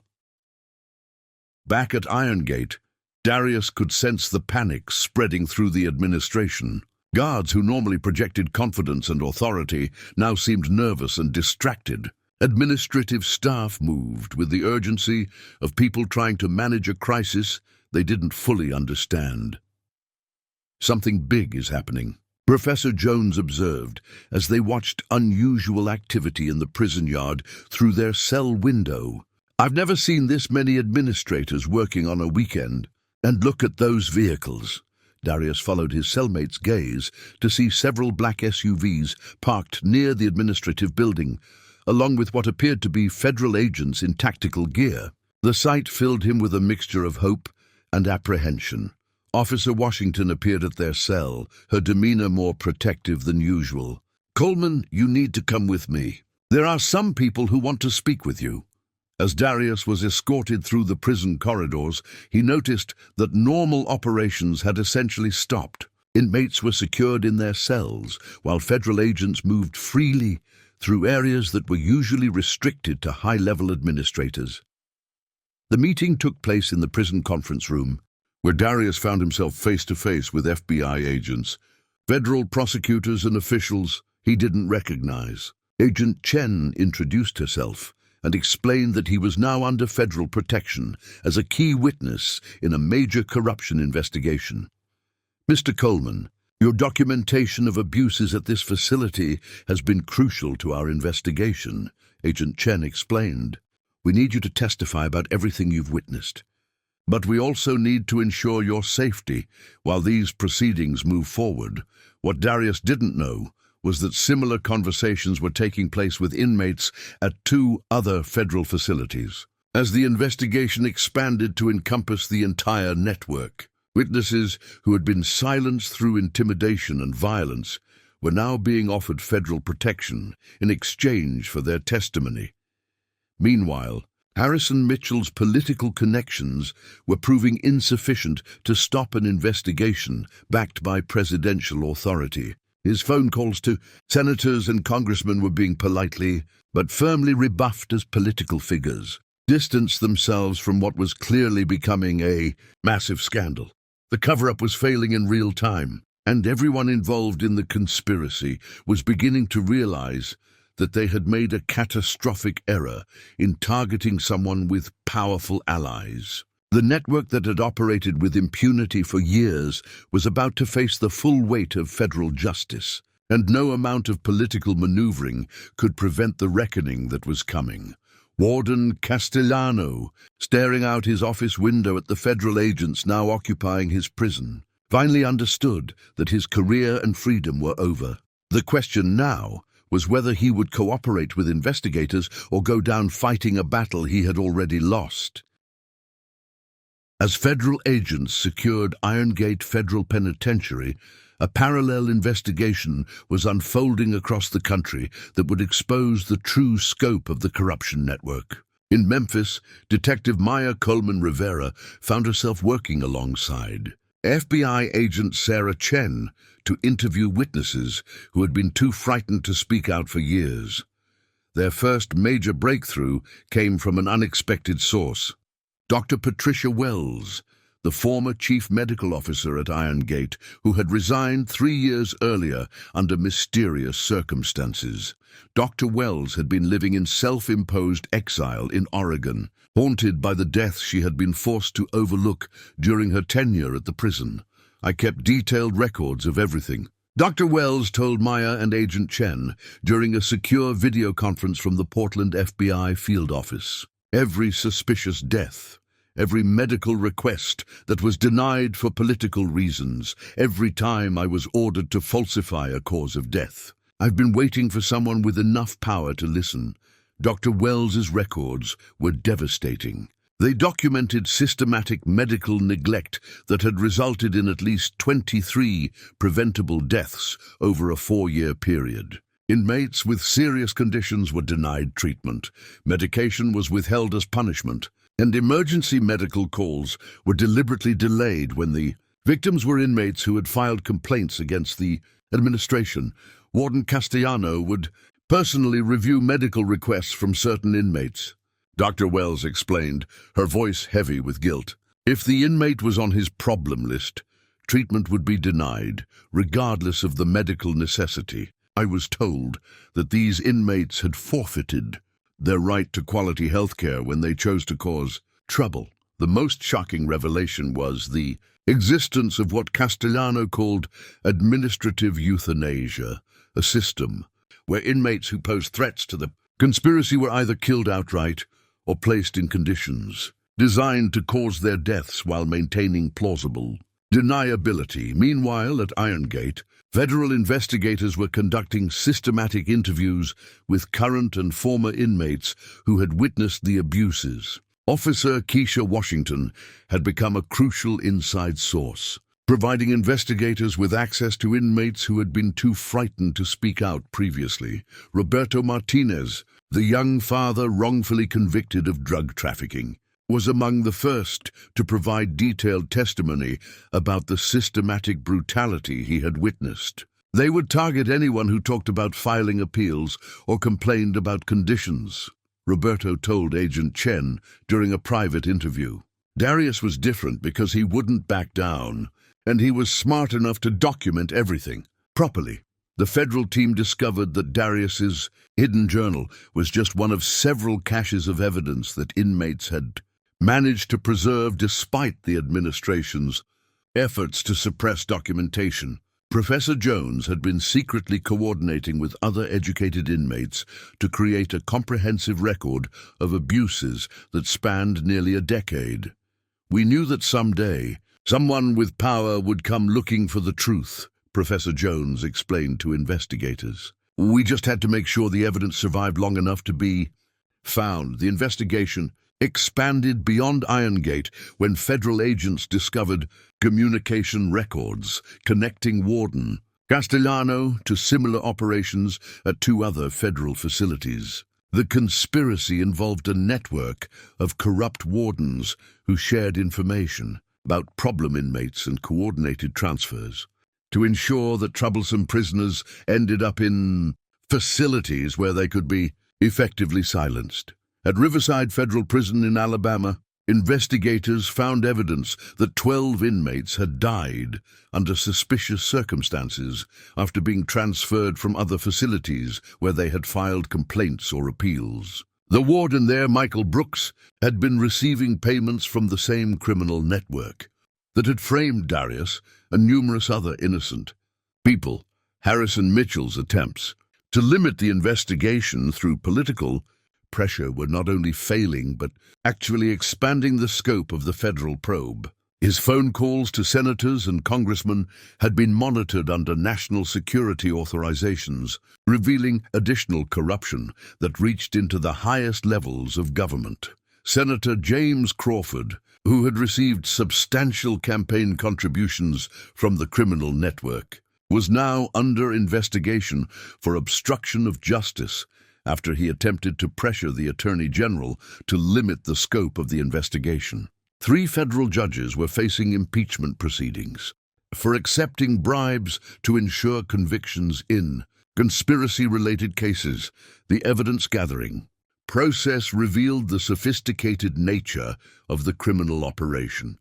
Back at Irongate, Darius could sense the panic spreading through the administration. Guards who normally projected confidence and authority now seemed nervous and distracted. Administrative staff moved with the urgency of people trying to manage a crisis they didn't fully understand. Something big is happening, Professor Jones observed as they watched unusual activity in the prison yard through their cell window. I've never seen this many administrators working on a weekend. And look at those vehicles. Darius followed his cellmate's gaze to see several black SUVs parked near the administrative building, along with what appeared to be federal agents in tactical gear. The sight filled him with a mixture of hope and apprehension. Officer Washington appeared at their cell, her demeanor more protective than usual. Coleman, you need to come with me. There are some people who want to speak with you. As Darius was escorted through the prison corridors, he noticed that normal operations had essentially stopped. Inmates were secured in their cells, while federal agents moved freely through areas that were usually restricted to high-level administrators. The meeting took place in the prison conference room, where Darius found himself face-to-face with FBI agents, federal prosecutors and officials he didn't recognize. Agent Chen introduced herself and explained that he was now under federal protection as a key witness in a major corruption investigation. Mr. Coleman, your documentation of abuses at this facility has been crucial to our investigation, Agent Chen explained. We need you to testify about everything you've witnessed. But we also need to ensure your safety while these proceedings move forward. What Darius didn't know was that similar conversations were taking place with inmates at 2 other federal facilities. As the investigation expanded to encompass the entire network, witnesses who had been silenced through intimidation and violence were now being offered federal protection in exchange for their testimony. Meanwhile, Harrison Mitchell's political connections were proving insufficient to stop an investigation backed by presidential authority. His phone calls to senators and congressmen were being politely but firmly rebuffed as political figures, distanced themselves from what was clearly becoming a massive scandal. The cover-up was failing in real time, and everyone involved in the conspiracy was beginning to realize that they had made a catastrophic error in targeting someone with powerful allies. The network that had operated with impunity for years was about to face the full weight of federal justice, and no amount of political maneuvering could prevent the reckoning that was coming. Warden Castellano, staring out his office window at the federal agents now occupying his prison, finally understood that his career and freedom were over. The question now was whether he would cooperate with investigators or go down fighting a battle he had already lost. As federal agents secured Irongate Federal Penitentiary, a parallel investigation was unfolding across the country that would expose the true scope of the corruption network. In Memphis, Detective Maya Coleman Rivera found herself working alongside FBI agent Sarah Chen to interview witnesses who had been too frightened to speak out for years. Their first major breakthrough came from an unexpected source. Dr. Patricia Wells, the former chief medical officer at Irongate, who had resigned 3 years earlier under mysterious circumstances. Dr. Wells had been living in self-imposed exile in Oregon, haunted by the deaths she had been forced to overlook during her tenure at the prison. I kept detailed records of everything. Dr. Wells told Maya and Agent Chen during a secure video conference from the Portland FBI field office. Every suspicious death, every medical request that was denied for political reasons, every time I was ordered to falsify a cause of death. I've been waiting for someone with enough power to listen. Dr. Wells's records were devastating. They documented systematic medical neglect that had resulted in at least 23 preventable deaths over a 4-year period. Inmates with serious conditions were denied treatment, medication was withheld as punishment, and emergency medical calls were deliberately delayed when the victims were inmates who had filed complaints against the administration. Warden Castellano would personally review medical requests from certain inmates. Dr. Wells explained, her voice heavy with guilt. If the inmate was on his problem list, treatment would be denied, regardless of the medical necessity. I was told that these inmates had forfeited their right to quality health care when they chose to cause trouble. The most shocking revelation was the existence of what Castellano called administrative euthanasia, a system where inmates who posed threats to the conspiracy were either killed outright or placed in conditions designed to cause their deaths while maintaining plausible deniability. Meanwhile, at Iron Gate, federal investigators were conducting systematic interviews with current and former inmates who had witnessed the abuses. Officer Keisha Washington had become a crucial inside source, providing investigators with access to inmates who had been too frightened to speak out previously. Roberto Martinez, the young father wrongfully convicted of drug trafficking, was among the first to provide detailed testimony about the systematic brutality he had witnessed. They would target anyone who talked about filing appeals or complained about conditions, Roberto told Agent Chen during a private interview. Darius was different because he wouldn't back down, and he was smart enough to document everything properly. The federal team discovered that Darius's hidden journal was just one of several caches of evidence that inmates had managed to preserve despite the administration's efforts to suppress documentation. Professor Jones had been secretly coordinating with other educated inmates to create a comprehensive record of abuses that spanned nearly a decade. We knew that someday, someone with power would come looking for the truth, Professor Jones explained to investigators. We just had to make sure the evidence survived long enough to be found. The investigation expanded beyond Iron Gate when federal agents discovered communication records connecting Warden Castellano to similar operations at two other federal facilities. The conspiracy involved a network of corrupt wardens who shared information about problem inmates and coordinated transfers to ensure that troublesome prisoners ended up in facilities where they could be effectively silenced. At Riverside Federal Prison in Alabama, investigators found evidence that 12 inmates had died under suspicious circumstances after being transferred from other facilities where they had filed complaints or appeals. The warden there, Michael Brooks, had been receiving payments from the same criminal network that had framed Darius and numerous other innocent people. Harrison Mitchell's attempts to limit the investigation through political pressure were not only failing but actually expanding the scope of the federal probe. His phone calls to senators and congressmen had been monitored under national security authorizations, revealing additional corruption that reached into the highest levels of government. Senator James Crawford, who had received substantial campaign contributions from the criminal network, was now under investigation for obstruction of justice after he attempted to pressure the Attorney General to limit the scope of the investigation. 3 federal judges were facing impeachment proceedings for accepting bribes to ensure convictions in conspiracy-related cases. The evidence gathering process revealed the sophisticated nature of the criminal operation.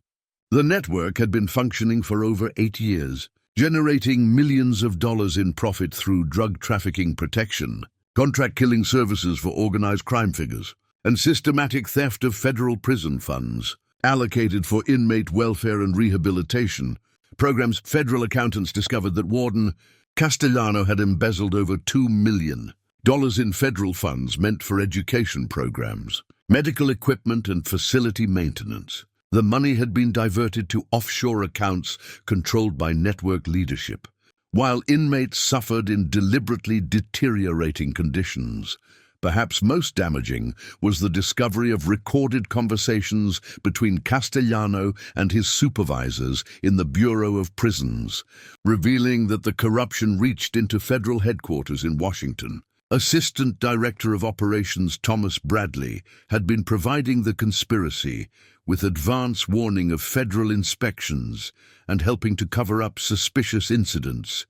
The network had been functioning for over 8 years, generating millions of dollars in profit through drug trafficking protection, contract killing services for organized crime figures, and systematic theft of federal prison funds allocated for inmate welfare and rehabilitation programs. Federal accountants discovered that Warden Castellano had embezzled over $2 million in federal funds meant for education programs, medical equipment, and facility maintenance. The money had been diverted to offshore accounts controlled by network leadership. While inmates suffered in deliberately deteriorating conditions, Perhaps most damaging was the discovery of recorded conversations between Castellano and his supervisors in the Bureau of Prisons, revealing that the corruption reached into federal headquarters in Washington. Assistant Director of Operations Thomas Bradley had been providing the conspiracy with advance warning of federal inspections and helping to cover up suspicious incidents.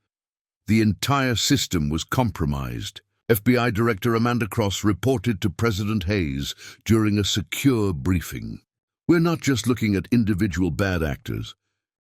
The entire system was compromised. FBI Director Amanda Cross reported to President Hayes during a secure briefing. "We're not just looking at individual bad actors,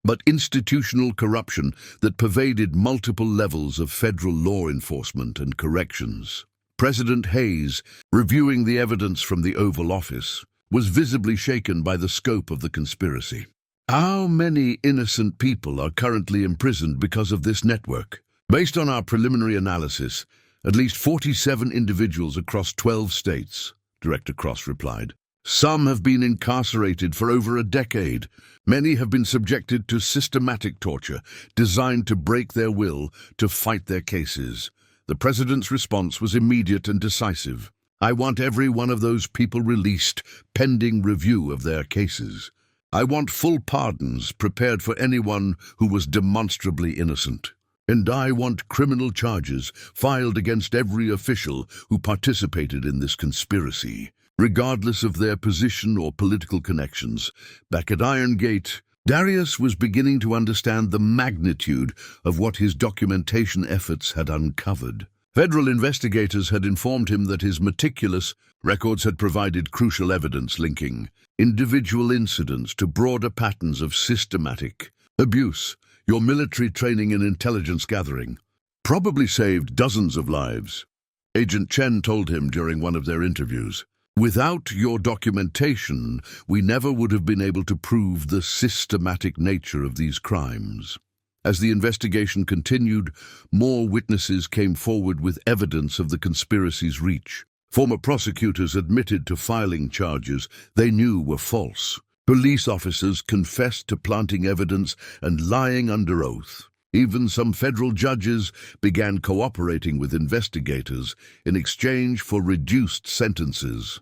but institutional corruption that pervaded multiple levels of federal law enforcement and corrections." President Hayes, reviewing the evidence from the Oval Office, was visibly shaken by the scope of the conspiracy. How many innocent people are currently imprisoned because of this network? Based on our preliminary analysis, at least 47 individuals across 12 states, Director Cross replied. Some have been incarcerated for over a decade. Many have been subjected to systematic torture designed to break their will to fight their cases. The president's response was immediate and decisive. "I want every one of those people released, pending review of their cases. I want full pardons prepared for anyone who was demonstrably innocent. And I want criminal charges filed against every official who participated in this conspiracy, regardless of their position or political connections." Back at Iron Gate, Darius was beginning to understand the magnitude of what his documentation efforts had uncovered. Federal investigators had informed him that his meticulous records had provided crucial evidence linking individual incidents to broader patterns of systematic abuse. Your military training and intelligence gathering probably saved dozens of lives, Agent Chen told him during one of their interviews. "Without your documentation, we never would have been able to prove the systematic nature of these crimes." As the investigation continued, more witnesses came forward with evidence of the conspiracy's reach. Former prosecutors admitted to filing charges they knew were false. Police officers confessed to planting evidence and lying under oath. Even some federal judges began cooperating with investigators in exchange for reduced sentences.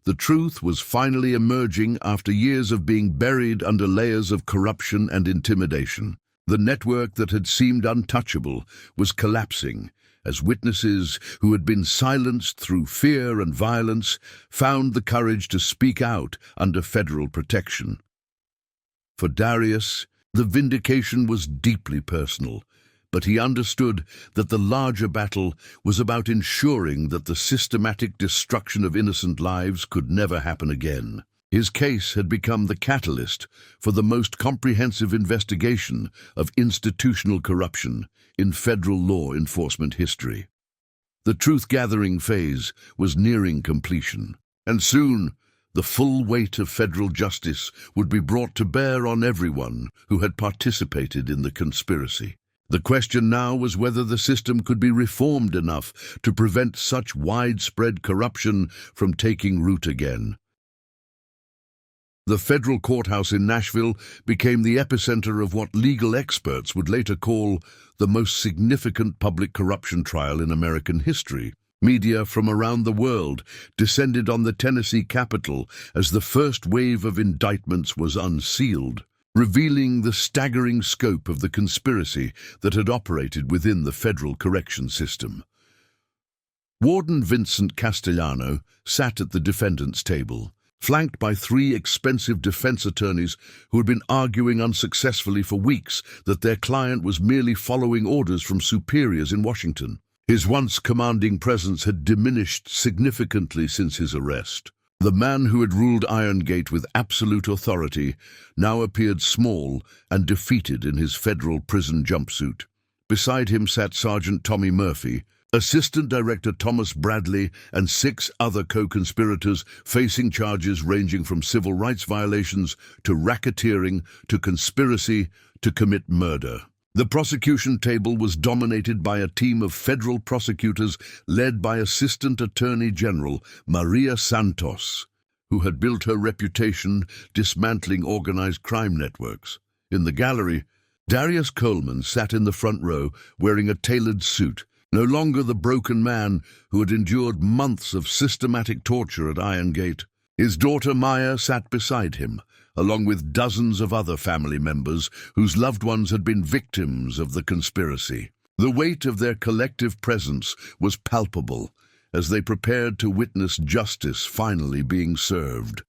The truth was finally emerging after years of being buried under layers of corruption and intimidation. The network that had seemed untouchable was collapsing as witnesses who had been silenced through fear and violence found the courage to speak out under federal protection. For Darius, the vindication was deeply personal, but he understood that the larger battle was about ensuring that the systematic destruction of innocent lives could never happen again. His case had become the catalyst for the most comprehensive investigation of institutional corruption in federal law enforcement history. The truth-gathering phase was nearing completion, and soon the full weight of federal justice would be brought to bear on everyone who had participated in the conspiracy. The question now was whether the system could be reformed enough to prevent such widespread corruption from taking root again. The federal courthouse in Nashville became the epicenter of what legal experts would later call the most significant public corruption trial in American history. Media from around the world descended on the Tennessee Capitol as the first wave of indictments was unsealed, revealing the staggering scope of the conspiracy that had operated within the federal correction system. Warden Vincent Castellano sat at the defendant's table, flanked by 3 expensive defense attorneys who had been arguing unsuccessfully for weeks that their client was merely following orders from superiors in Washington. His once commanding presence had diminished significantly since his arrest. The man who had ruled Iron Gate with absolute authority now appeared small and defeated in his federal prison jumpsuit. Beside him sat Sergeant Tommy Murphy, Assistant Director Thomas Bradley, and 6 other co-conspirators facing charges ranging from civil rights violations to racketeering to conspiracy to commit murder. The prosecution table was dominated by a team of federal prosecutors led by Assistant Attorney General Maria Santos, who had built her reputation dismantling organized crime networks. In the gallery, Darius Coleman sat in the front row wearing a tailored suit, no longer the broken man who had endured months of systematic torture at Iron Gate. His daughter Maya sat beside him, along with dozens of other family members whose loved ones had been victims of the conspiracy. The weight of their collective presence was palpable as they prepared to witness justice finally being served.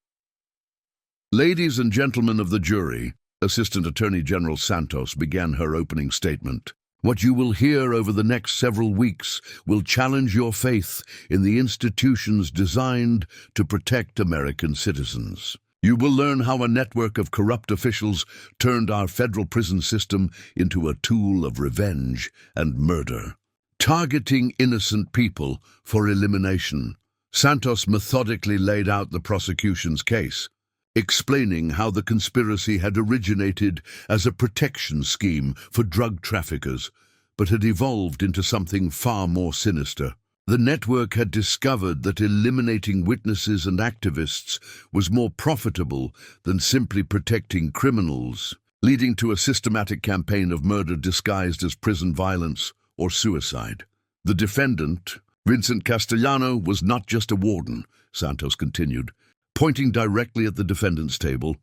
Ladies and gentlemen of the jury, Assistant Attorney General Santos began her opening statement. What you will hear over the next several weeks will challenge your faith in the institutions designed to protect American citizens. You will learn how a network of corrupt officials turned our federal prison system into a tool of revenge and murder, targeting innocent people for elimination. Santos methodically laid out the prosecution's case, explaining how the conspiracy had originated as a protection scheme for drug traffickers, but had evolved into something far more sinister. The network had discovered that eliminating witnesses and activists was more profitable than simply protecting criminals, leading to a systematic campaign of murder disguised as prison violence or suicide. The defendant, Vincent Castellano, was not just a warden, Santos continued, pointing directly at the defendant's table.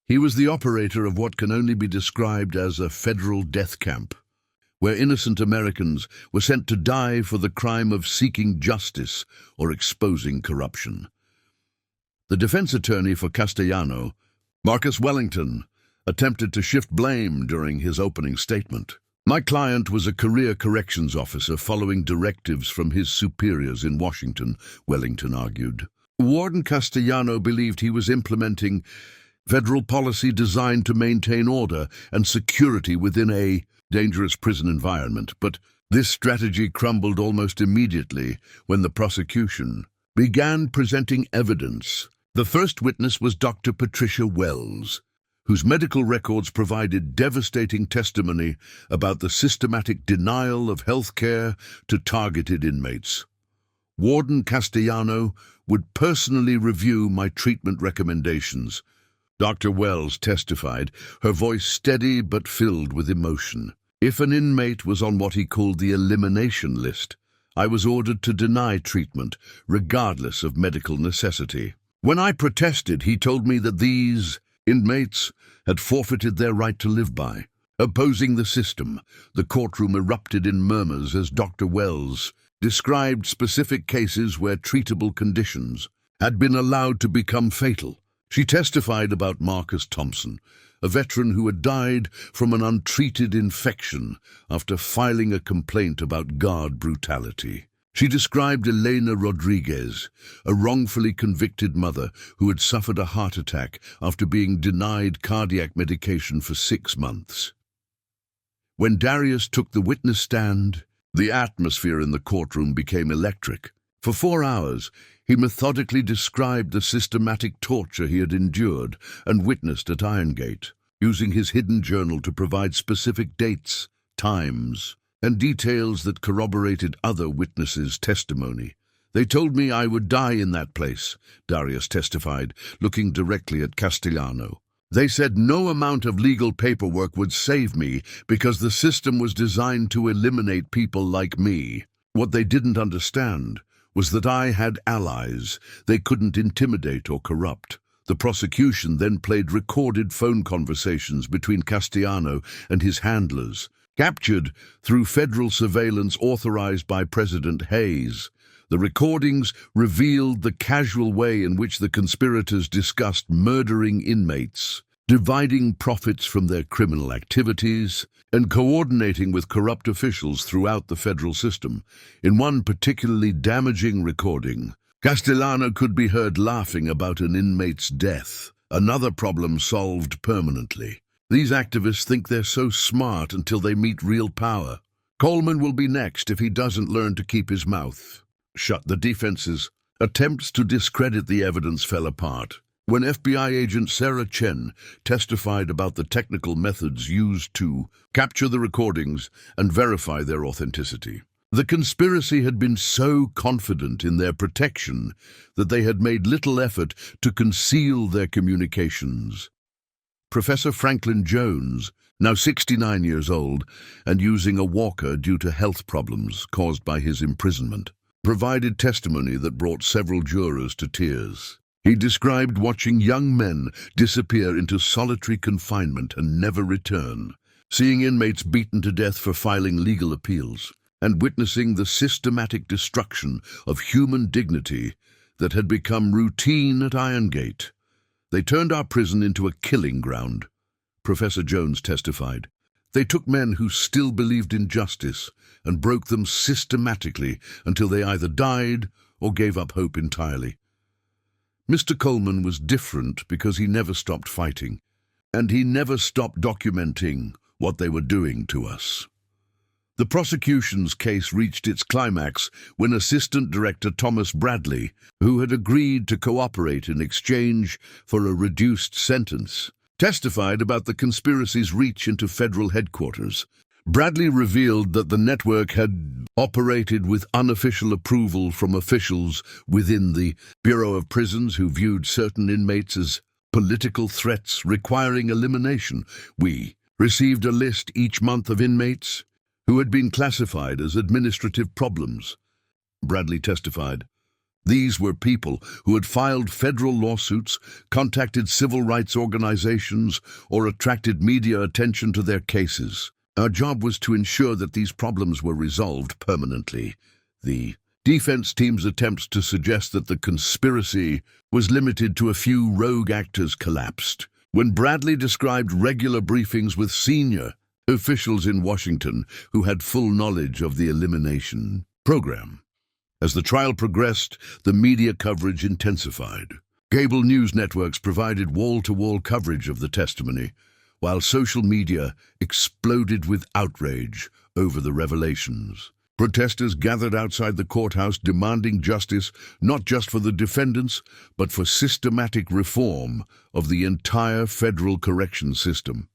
He was the operator of what can only be described as a federal death camp, where innocent Americans were sent to die for the crime of seeking justice or exposing corruption. The defense attorney for Castellano, Marcus Wellington, attempted to shift blame during his opening statement. My client was a career corrections officer following directives from his superiors in Washington, Wellington argued. Warden Castellano believed he was implementing federal policy designed to maintain order and security within a dangerous prison environment, but this strategy crumbled almost immediately when the prosecution began presenting evidence. The first witness was Dr. Patricia Wells, whose medical records provided devastating testimony about the systematic denial of health care to targeted inmates. Warden Castellano would personally review my treatment recommendations. Dr. Wells testified, her voice steady but filled with emotion. If an inmate was on what he called the elimination list, I was ordered to deny treatment, regardless of medical necessity. When I protested, he told me that these inmates had forfeited their right to live by. Opposing the system, the courtroom erupted in murmurs as Dr. Wells described specific cases where treatable conditions had been allowed to become fatal. She testified about Marcus Thompson, a veteran who had died from an untreated infection after filing a complaint about guard brutality. She described Elena Rodriguez, a wrongfully convicted mother who had suffered a heart attack after being denied cardiac medication for 6 months. When Darius took the witness stand, the atmosphere in the courtroom became electric. For 4 hours, he methodically described the systematic torture he had endured and witnessed at Iron Gate, using his hidden journal to provide specific dates, times, and details that corroborated other witnesses' testimony. They told me I would die in that place, Darius testified, looking directly at Castellano. They said no amount of legal paperwork would save me because the system was designed to eliminate people like me. What they didn't understand was that I had allies they couldn't intimidate or corrupt. The prosecution then played recorded phone conversations between Castellano and his handlers, captured through federal surveillance authorized by President Hayes. The recordings revealed the casual way in which the conspirators discussed murdering inmates, dividing profits from their criminal activities, and coordinating with corrupt officials throughout the federal system. In one particularly damaging recording, Castellano could be heard laughing about an inmate's death, another problem solved permanently. These activists think they're so smart until they meet real power. Coleman will be next if he doesn't learn to keep his mouth shut. The defense's attempts to discredit the evidence fell apart when FBI agent Sarah Chen testified about the technical methods used to capture the recordings and verify their authenticity. The conspiracy had been so confident in their protection that they had made little effort to conceal their communications. Professor Franklin Jones, now 69 years old and using a walker due to health problems caused by his imprisonment, provided testimony that brought several jurors to tears. He described watching young men disappear into solitary confinement and never return, seeing inmates beaten to death for filing legal appeals, and witnessing the systematic destruction of human dignity that had become routine at Irongate. They turned our prison into a killing ground, Professor Jones testified. They took men who still believed in justice and broke them systematically until they either died or gave up hope entirely. Mr. Coleman was different because he never stopped fighting, and he never stopped documenting what they were doing to us. The prosecution's case reached its climax when Assistant Director Thomas Bradley, who had agreed to cooperate in exchange for a reduced sentence, testified about the conspiracy's reach into federal headquarters. Bradley revealed that the network had operated with unofficial approval from officials within the Bureau of Prisons who viewed certain inmates as political threats requiring elimination. We received a list each month of inmates who had been classified as administrative problems, Bradley testified. These were people who had filed federal lawsuits, contacted civil rights organizations, or attracted media attention to their cases. Our job was to ensure that these problems were resolved permanently. The defense team's attempts to suggest that the conspiracy was limited to a few rogue actors collapsed when Bradley described regular briefings with senior officials in Washington who had full knowledge of the elimination program. As the trial progressed, the media coverage intensified. Cable news networks provided wall-to-wall coverage of the testimony, while social media exploded with outrage over the revelations. Protesters gathered outside the courthouse demanding justice not just for the defendants, but for systematic reform of the entire federal correction system.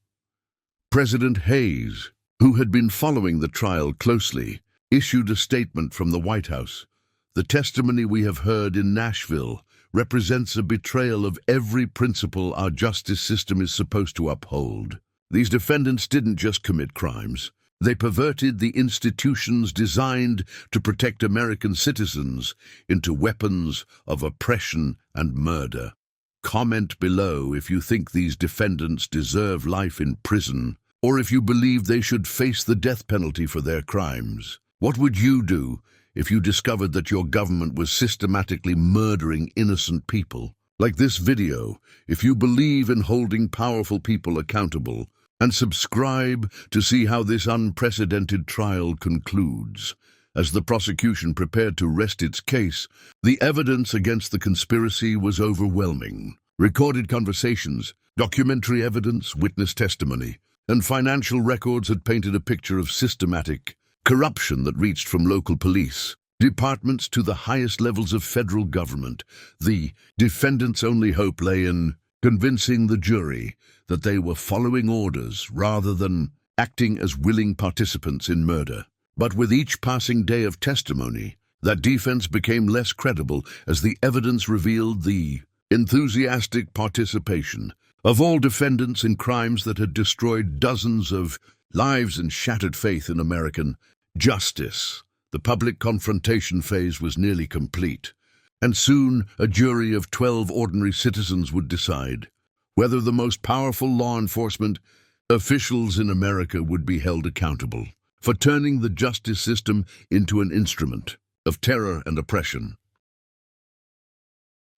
President Hayes, who had been following the trial closely, issued a statement from the White House. The testimony we have heard in Nashville represents a betrayal of every principle our justice system is supposed to uphold. These defendants didn't just commit crimes. They perverted the institutions designed to protect American citizens into weapons of oppression and murder. Comment below if you think these defendants deserve life in prison, or if you believe they should face the death penalty for their crimes. What would you do if you discovered that your government was systematically murdering innocent people? Like this video, if you believe in holding powerful people accountable, and subscribe to see how this unprecedented trial concludes. As the prosecution prepared to rest its case, the evidence against the conspiracy was overwhelming. Recorded conversations, documentary evidence, witness testimony, and financial records had painted a picture of systematic corruption that reached from local police departments to the highest levels of federal government. The defendants' only hope lay in convincing the jury that they were following orders rather than acting as willing participants in murder. But with each passing day of testimony, that defense became less credible as the evidence revealed the enthusiastic participation of all defendants in crimes that had destroyed dozens of lives and shattered faith in American justice. The public confrontation phase was nearly complete, and soon a jury of 12 ordinary citizens would decide whether the most powerful law enforcement officials in America would be held accountable for turning the justice system into an instrument of terror and oppression.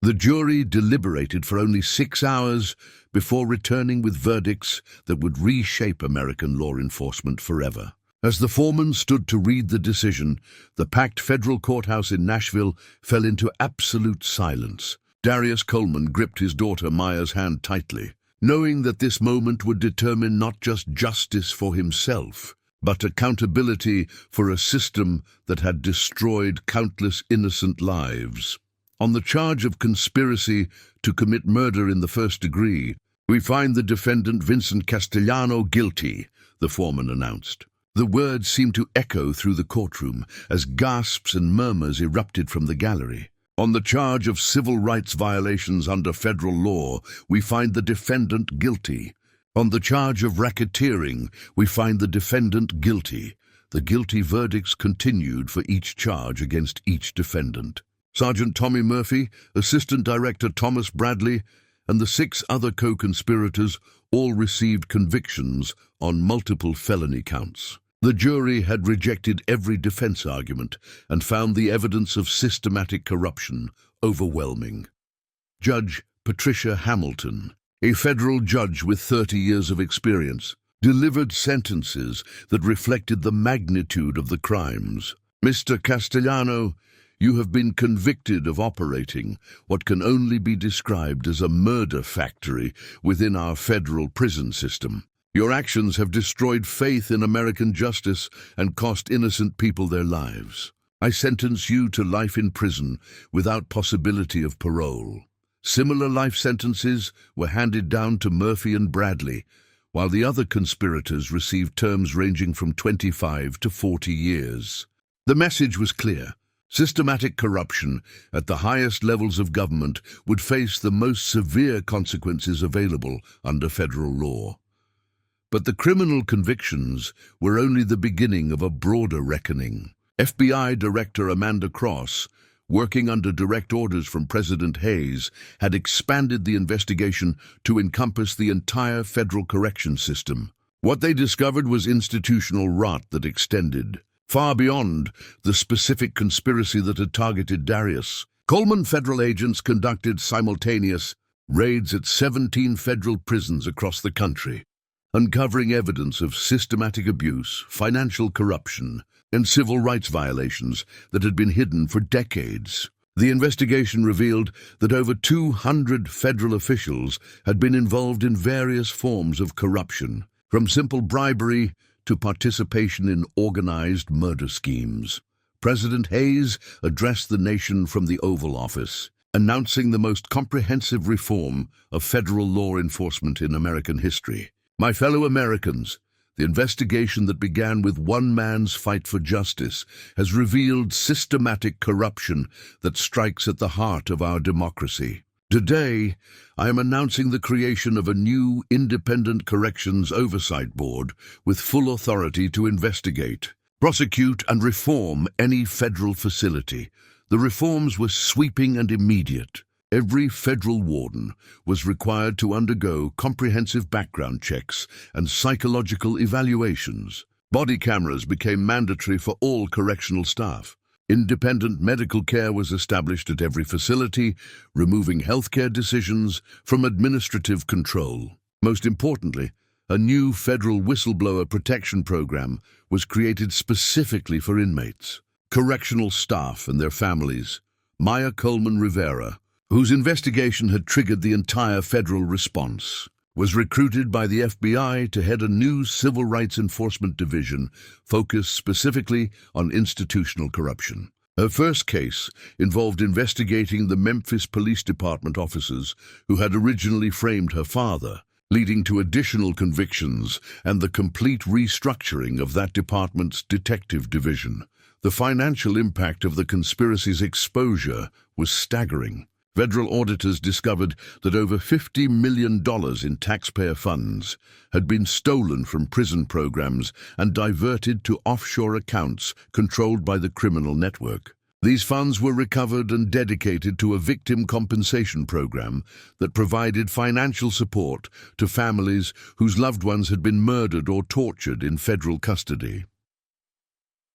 The jury deliberated for only 6 hours before returning with verdicts that would reshape American law enforcement forever. As the foreman stood to read the decision, the packed federal courthouse in Nashville fell into absolute silence. Darius Coleman gripped his daughter Maya's hand tightly, knowing that this moment would determine not just justice for himself, but accountability for a system that had destroyed countless innocent lives. On the charge of conspiracy to commit murder in the first degree, we find the defendant Vincent Castellano guilty, the foreman announced. The words seemed to echo through the courtroom as gasps and murmurs erupted from the gallery. On the charge of civil rights violations under federal law, we find the defendant guilty, On the charge of racketeering, we find the defendant guilty. The guilty verdicts continued for each charge against each defendant. Sergeant Tommy Murphy, Assistant Director Thomas Bradley, and the 6 other co-conspirators all received convictions on multiple felony counts. The jury had rejected every defense argument and found the evidence of systematic corruption overwhelming. Judge Patricia Hamilton, a federal judge with 30 years of experience, delivered sentences that reflected the magnitude of the crimes. Mr. Castellano, you have been convicted of operating what can only be described as a murder factory within our federal prison system. Your actions have destroyed faith in American justice and cost innocent people their lives. I sentence you to life in prison without possibility of parole. Similar life sentences were handed down to Murphy and Bradley, while the other conspirators received terms ranging from 25 to 40 years. The message was clear. Systematic corruption at the highest levels of government would face the most severe consequences available under federal law. But the criminal convictions were only the beginning of a broader reckoning. FBI Director Amanda Cross, working under direct orders from President Hayes, had expanded the investigation to encompass the entire federal corrections system. What they discovered was institutional rot that extended far beyond the specific conspiracy that had targeted Darius. Coleman federal agents conducted simultaneous raids at 17 federal prisons across the country, uncovering evidence of systematic abuse, financial corruption, and civil rights violations that had been hidden for decades. The investigation revealed that over 200 federal officials had been involved in various forms of corruption, from simple bribery to participation in organized murder schemes. President Hayes addressed the nation from the Oval Office, announcing the most comprehensive reform of federal law enforcement in American history. My fellow Americans, the investigation that began with one man's fight for justice has revealed systematic corruption that strikes at the heart of our democracy. Today, I am announcing the creation of a new independent corrections oversight board with full authority to investigate, prosecute, and reform any federal facility. The reforms were sweeping and immediate. Every federal warden was required to undergo comprehensive background checks and psychological evaluations. Body cameras became mandatory for all correctional staff. Independent medical care was established at every facility, removing healthcare decisions from administrative control. Most importantly, a new federal whistleblower protection program was created specifically for inmates, correctional staff, and their families. Maya Coleman Rivera, whose investigation had triggered the entire federal response, was recruited by the FBI to head a new civil rights enforcement division focused specifically on institutional corruption. Her first case involved investigating the Memphis Police Department officers who had originally framed her father, leading to additional convictions and the complete restructuring of that department's detective division. The financial impact of the conspiracy's exposure was staggering. Federal auditors discovered that over $50 million in taxpayer funds had been stolen from prison programs and diverted to offshore accounts controlled by the criminal network. These funds were recovered and dedicated to a victim compensation program that provided financial support to families whose loved ones had been murdered or tortured in federal custody.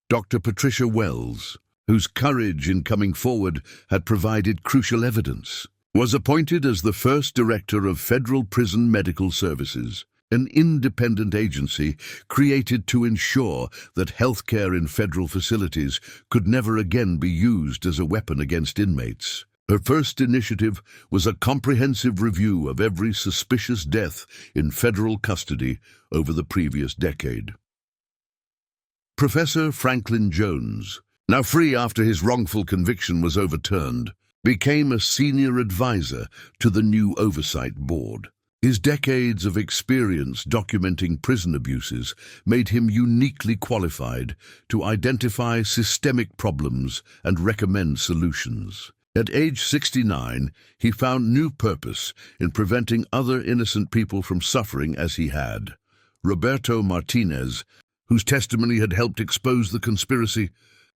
Dr. Patricia Wells, whose courage in coming forward had provided crucial evidence, was appointed as the first director of Federal Prison Medical Services, an independent agency created to ensure that healthcare in federal facilities could never again be used as a weapon against inmates. Her first initiative was a comprehensive review of every suspicious death in federal custody over the previous decade. Professor Franklin Jones, now free after his wrongful conviction was overturned, became a senior advisor to the new oversight board. His decades of experience documenting prison abuses made him uniquely qualified to identify systemic problems and recommend solutions. At age 69, he found new purpose in preventing other innocent people from suffering as he had. Roberto Martinez, whose testimony had helped expose the conspiracy,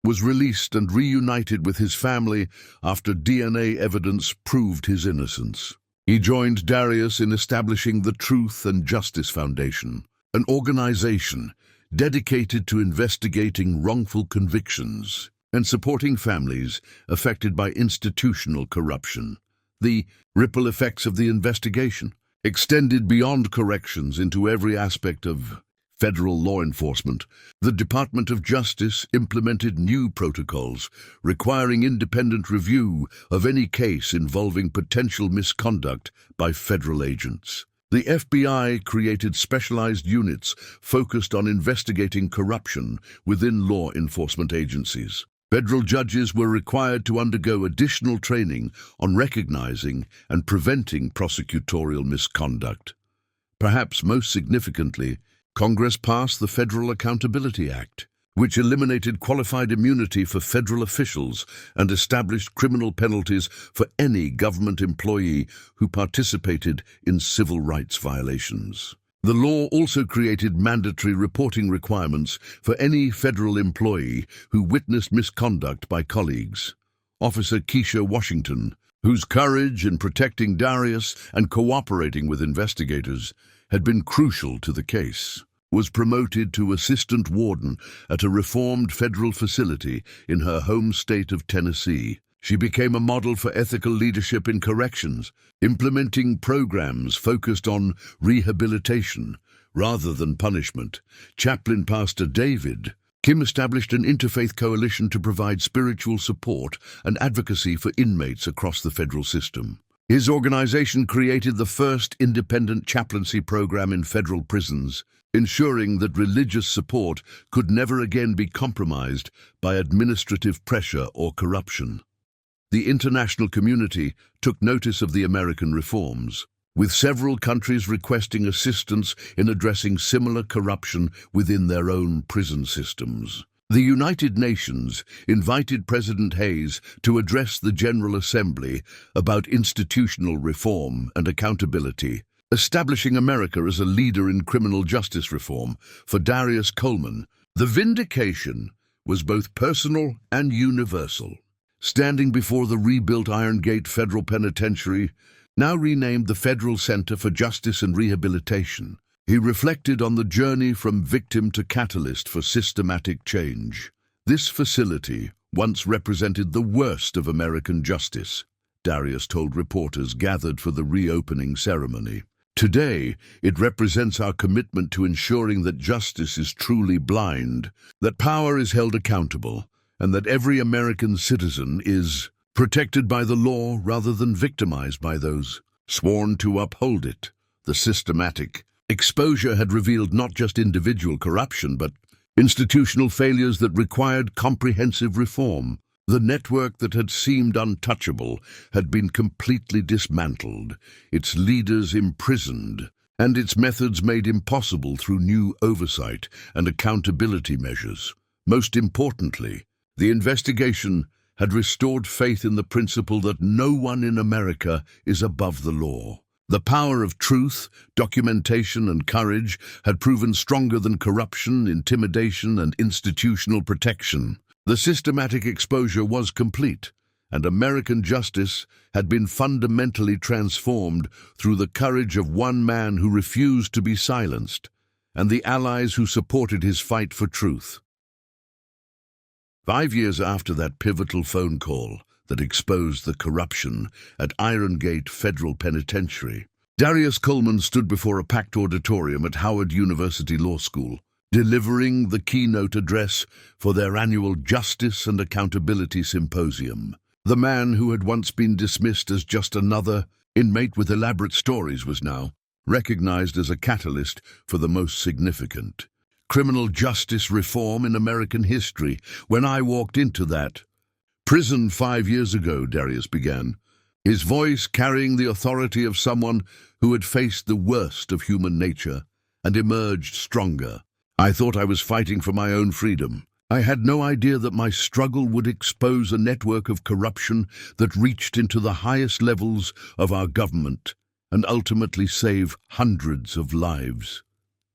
was released and reunited with his family after DNA evidence proved his innocence. He joined Darius in establishing the Truth and Justice Foundation, an organization dedicated to investigating wrongful convictions and supporting families affected by institutional corruption. The ripple effects of the investigation extended beyond corrections into every aspect of federal law enforcement. The Department of Justice implemented new protocols requiring independent review of any case involving potential misconduct by federal agents. The FBI created specialized units focused on investigating corruption within law enforcement agencies. Federal judges were required to undergo additional training on recognizing and preventing prosecutorial misconduct. Perhaps most significantly, Congress passed the Federal Accountability Act, which eliminated qualified immunity for federal officials and established criminal penalties for any government employee who participated in civil rights violations. The law also created mandatory reporting requirements for any federal employee who witnessed misconduct by colleagues. Officer Keisha Washington, whose courage in protecting Darius and cooperating with investigators had been crucial to the case, was promoted to assistant warden at a reformed federal facility in her home state of Tennessee. She became a model for ethical leadership in corrections, implementing programs focused on rehabilitation rather than punishment. Chaplain Pastor David Kim established an interfaith coalition to provide spiritual support and advocacy for inmates across the federal system. His organization created the first independent chaplaincy program in federal prisons, ensuring that religious support could never again be compromised by administrative pressure or corruption. The international community took notice of the American reforms, with several countries requesting assistance in addressing similar corruption within their own prison systems. The United Nations invited President Hayes to address the General Assembly about institutional reform and accountability, establishing America as a leader in criminal justice reform. For Darius Coleman, the vindication was both personal and universal. Standing before the rebuilt Iron Gate Federal Penitentiary, now renamed the Federal Center for Justice and Rehabilitation, he reflected on the journey from victim to catalyst for systematic change. This facility once represented the worst of American justice, Darius told reporters gathered for the reopening ceremony. Today, it represents our commitment to ensuring that justice is truly blind, that power is held accountable, and that every American citizen is protected by the law rather than victimized by those sworn to uphold it. The systematic exposure had revealed not just individual corruption, but institutional failures that required comprehensive reform. The network that had seemed untouchable had been completely dismantled, its leaders imprisoned, and its methods made impossible through new oversight and accountability measures. Most importantly, the investigation had restored faith in the principle that no one in America is above the law. The power of truth, documentation, and courage had proven stronger than corruption, intimidation, and institutional protection. The systematic exposure was complete, and American justice had been fundamentally transformed through the courage of one man who refused to be silenced, and the allies who supported his fight for truth. 5 years after that pivotal phone call that exposed the corruption at Iron Gate Federal Penitentiary, Darius Coleman stood before a packed auditorium at Howard University Law School, delivering the keynote address for their annual Justice and Accountability Symposium. The man who had once been dismissed as just another inmate with elaborate stories was now recognized as a catalyst for the most significant criminal justice reform in American history. When I walked into that prison 5 years ago, Darius began, his voice carrying the authority of someone who had faced the worst of human nature and emerged stronger. I thought I was fighting for my own freedom, I had no idea that my struggle would expose a network of corruption that reached into the highest levels of our government and ultimately save hundreds of lives.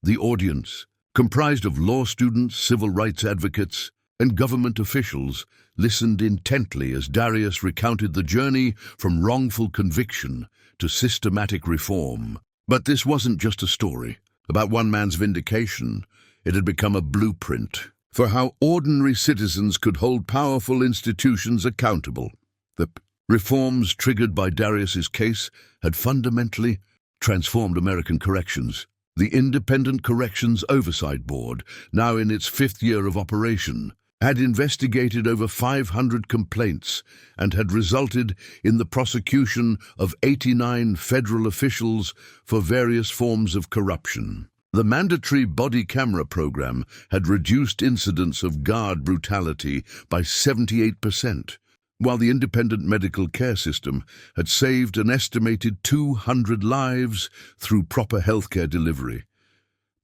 The audience, comprised of law students, civil rights advocates, and government officials, listened intently as Darius recounted the journey from wrongful conviction to systematic reform. But this wasn't just a story about one man's vindication. It had become a blueprint for how ordinary citizens could hold powerful institutions accountable. The reforms triggered by Darius's case had fundamentally transformed American corrections. The Independent Corrections Oversight Board, now in its 5th year of operation, had investigated over 500 complaints and had resulted in the prosecution of 89 federal officials for various forms of corruption. The mandatory body camera program had reduced incidents of guard brutality by 78%, while the independent medical care system had saved an estimated 200 lives through proper healthcare delivery.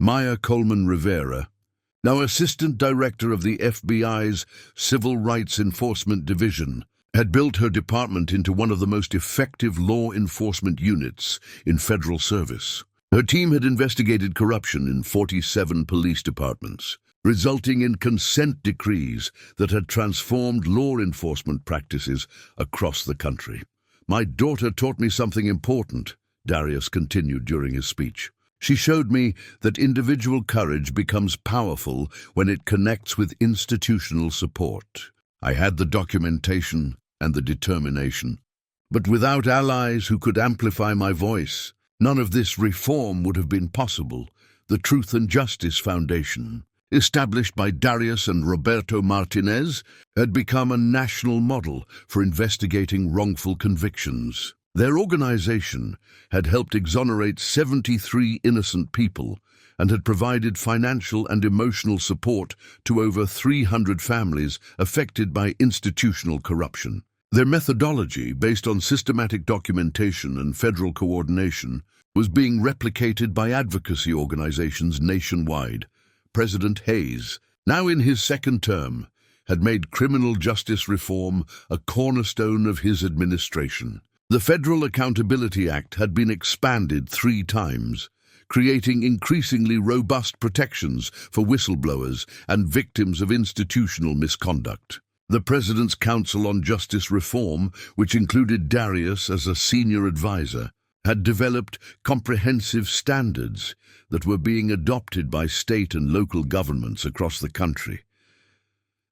Maya Coleman Rivera, now Assistant Director of the FBI's Civil Rights Enforcement Division, had built her department into one of the most effective law enforcement units in federal service. Her team had investigated corruption in 47 police departments, resulting in consent decrees that had transformed law enforcement practices across the country. "My daughter taught me something important," Darius continued during his speech. "She showed me that individual courage becomes powerful when it connects with institutional support. I had the documentation and the determination, but without allies who could amplify my voice, none of this reform would have been possible." The Truth and Justice Foundation, established by Darius and Roberto Martinez, had become a national model for investigating wrongful convictions. Their organization had helped exonerate 73 innocent people and had provided financial and emotional support to over 300 families affected by institutional corruption. Their methodology, based on systematic documentation and federal coordination, was being replicated by advocacy organizations nationwide. President Hayes, now in his 2nd term, had made criminal justice reform a cornerstone of his administration. The Federal Accountability Act had been expanded 3 times, creating increasingly robust protections for whistleblowers and victims of institutional misconduct. The President's Council on Justice Reform, which included Darius as a senior advisor, had developed comprehensive standards that were being adopted by state and local governments across the country.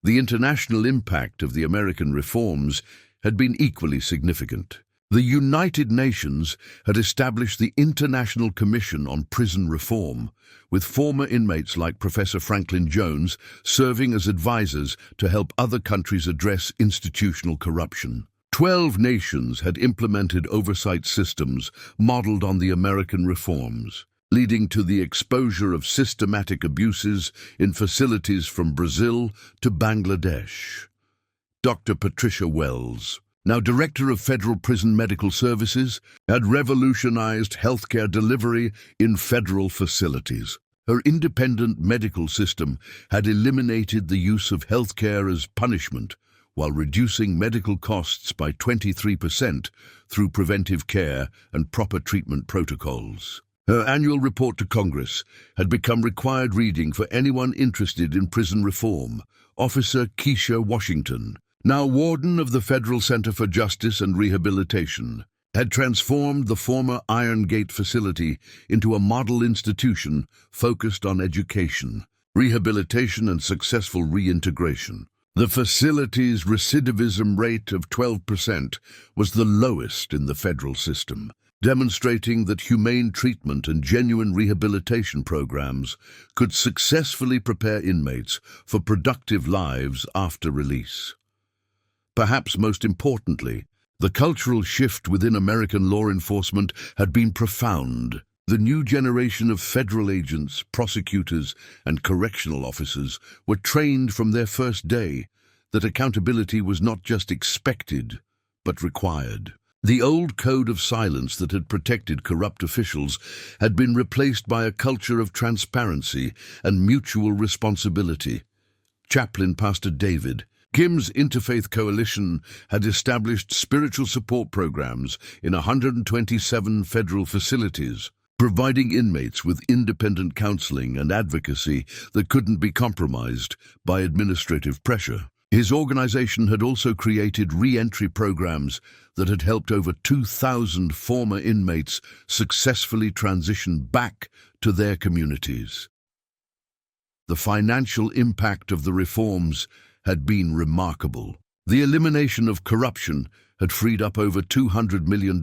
The international impact of the American reforms had been equally significant. The United Nations had established the International Commission on Prison Reform, with former inmates like Professor Franklin Jones serving as advisors to help other countries address institutional corruption. 12 nations had implemented oversight systems modeled on the American reforms, leading to the exposure of systematic abuses in facilities from Brazil to Bangladesh. Dr. Patricia Wells, now Director of Federal Prison Medical Services, had revolutionized healthcare delivery in federal facilities. Her independent medical system had eliminated the use of healthcare as punishment while reducing medical costs by 23% through preventive care and proper treatment protocols. Her annual report to Congress had become required reading for anyone interested in prison reform. Officer Keisha Washington, now Warden of the Federal Center for Justice and Rehabilitation, had transformed the former Iron Gate facility into a model institution focused on education, rehabilitation, and successful reintegration. The facility's recidivism rate of 12% was the lowest in the federal system, demonstrating that humane treatment and genuine rehabilitation programs could successfully prepare inmates for productive lives after release. Perhaps most importantly, the cultural shift within American law enforcement had been profound. The new generation of federal agents, prosecutors, and correctional officers were trained from their first day that accountability was not just expected, but required. The old code of silence that had protected corrupt officials had been replaced by a culture of transparency and mutual responsibility. chaplain Pastor David. Kim's Interfaith Coalition had established spiritual support programs in 127 federal facilities, providing inmates with independent counseling and advocacy that couldn't be compromised by administrative pressure. His organization had also created re-entry programs that had helped over 2,000 former inmates successfully transition back to their communities. The financial impact of the reforms had been remarkable. The elimination of corruption had freed up over $200 million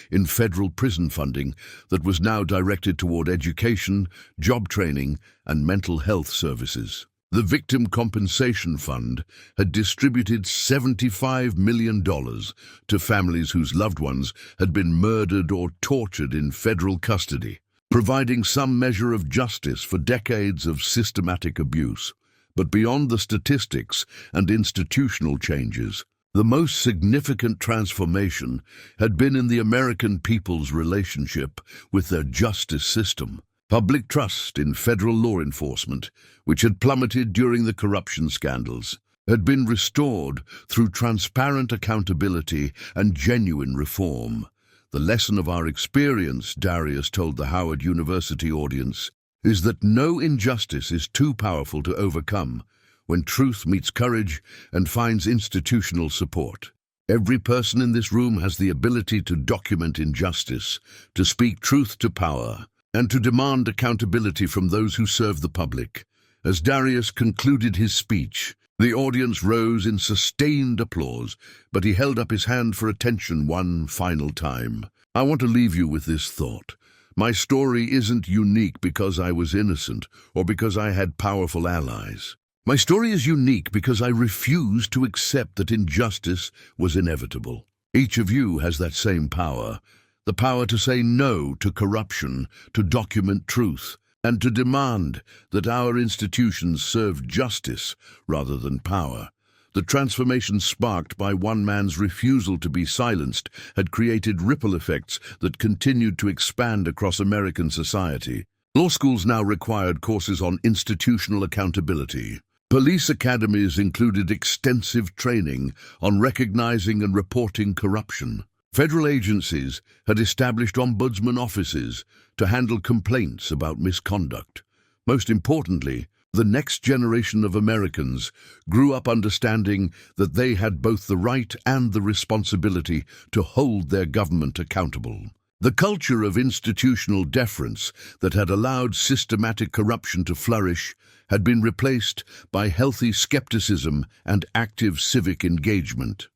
in federal prison funding that was now directed toward education, job training, and mental health services. The Victim Compensation Fund had distributed $75 million to families whose loved ones had been murdered or tortured in federal custody, providing some measure of justice for decades of systematic abuse. But beyond the statistics and institutional changes, the most significant transformation had been in the American people's relationship with their justice system. Public trust in federal law enforcement, which had plummeted during the corruption scandals, had been restored through transparent accountability and genuine reform. The lesson of our experience, Darius told the Howard University audience, is that no injustice is too powerful to overcome when truth meets courage and finds institutional support. Every person in this room has the ability to document injustice, to speak truth to power, and to demand accountability from those who serve the public. As Darius concluded his speech, the audience rose in sustained applause, but he held up his hand for attention one final time. I want to leave you with this thought. My story isn't unique because I was innocent or because I had powerful allies. My story is unique because I refused to accept that injustice was inevitable. Each of you has that same power. The power to say no to corruption, to document truth, and to demand that our institutions serve justice rather than power. The transformation sparked by one man's refusal to be silenced had created ripple effects that continued to expand across American society. Law schools now required courses on institutional accountability. Police academies included extensive training on recognizing and reporting corruption. Federal agencies had established ombudsman offices to handle complaints about misconduct. Most importantly, the next generation of Americans grew up understanding that they had both the right and the responsibility to hold their government accountable. The culture of institutional deference that had allowed systematic corruption to flourish had been replaced by healthy skepticism and active civic engagement.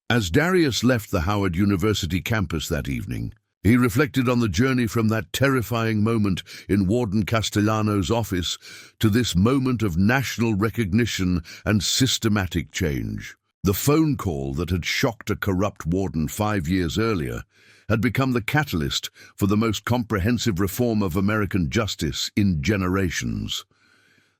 As Darius left the Howard University campus that evening, he reflected on the journey from that terrifying moment in Warden Castellano's office to this moment of national recognition and systematic change. The phone call that had shocked a corrupt warden 5 years earlier had become the catalyst for the most comprehensive reform of American justice in generations.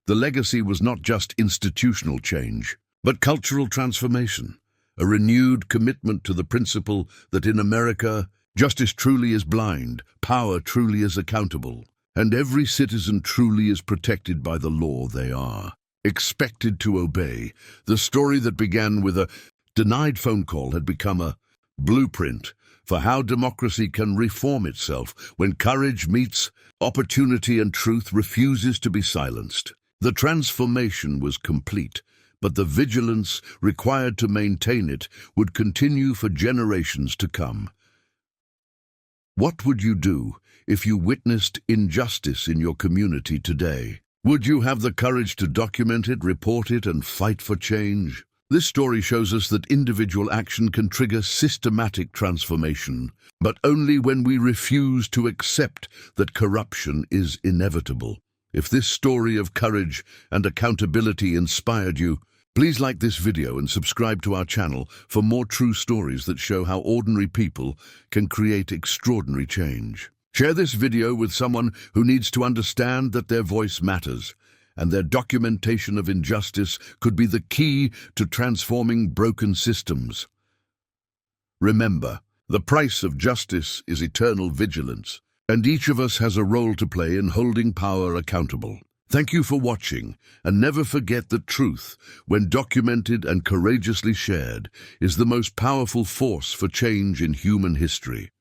The legacy was not just institutional change, but cultural transformation. A renewed commitment to the principle that in America, justice truly is blind, power truly is accountable, and every citizen truly is protected by the law they are expected to obey. The story that began with a denied phone call had become a blueprint for how democracy can reform itself when courage meets opportunity and truth refuses to be silenced. The transformation was complete, but the vigilance required to maintain it would continue for generations to come. What would you do if you witnessed injustice in your community today? Would you have the courage to document it, report it, and fight for change? This story shows us that individual action can trigger systematic transformation, but only when we refuse to accept that corruption is inevitable. If this story of courage and accountability inspired you, please like this video and subscribe to our channel for more true stories that show how ordinary people can create extraordinary change. Share this video with someone who needs to understand that their voice matters, and their documentation of injustice could be the key to transforming broken systems. Remember, the price of justice is eternal vigilance, and each of us has a role to play in holding power accountable. Thank you for watching, and never forget that truth, when documented and courageously shared, is the most powerful force for change in human history.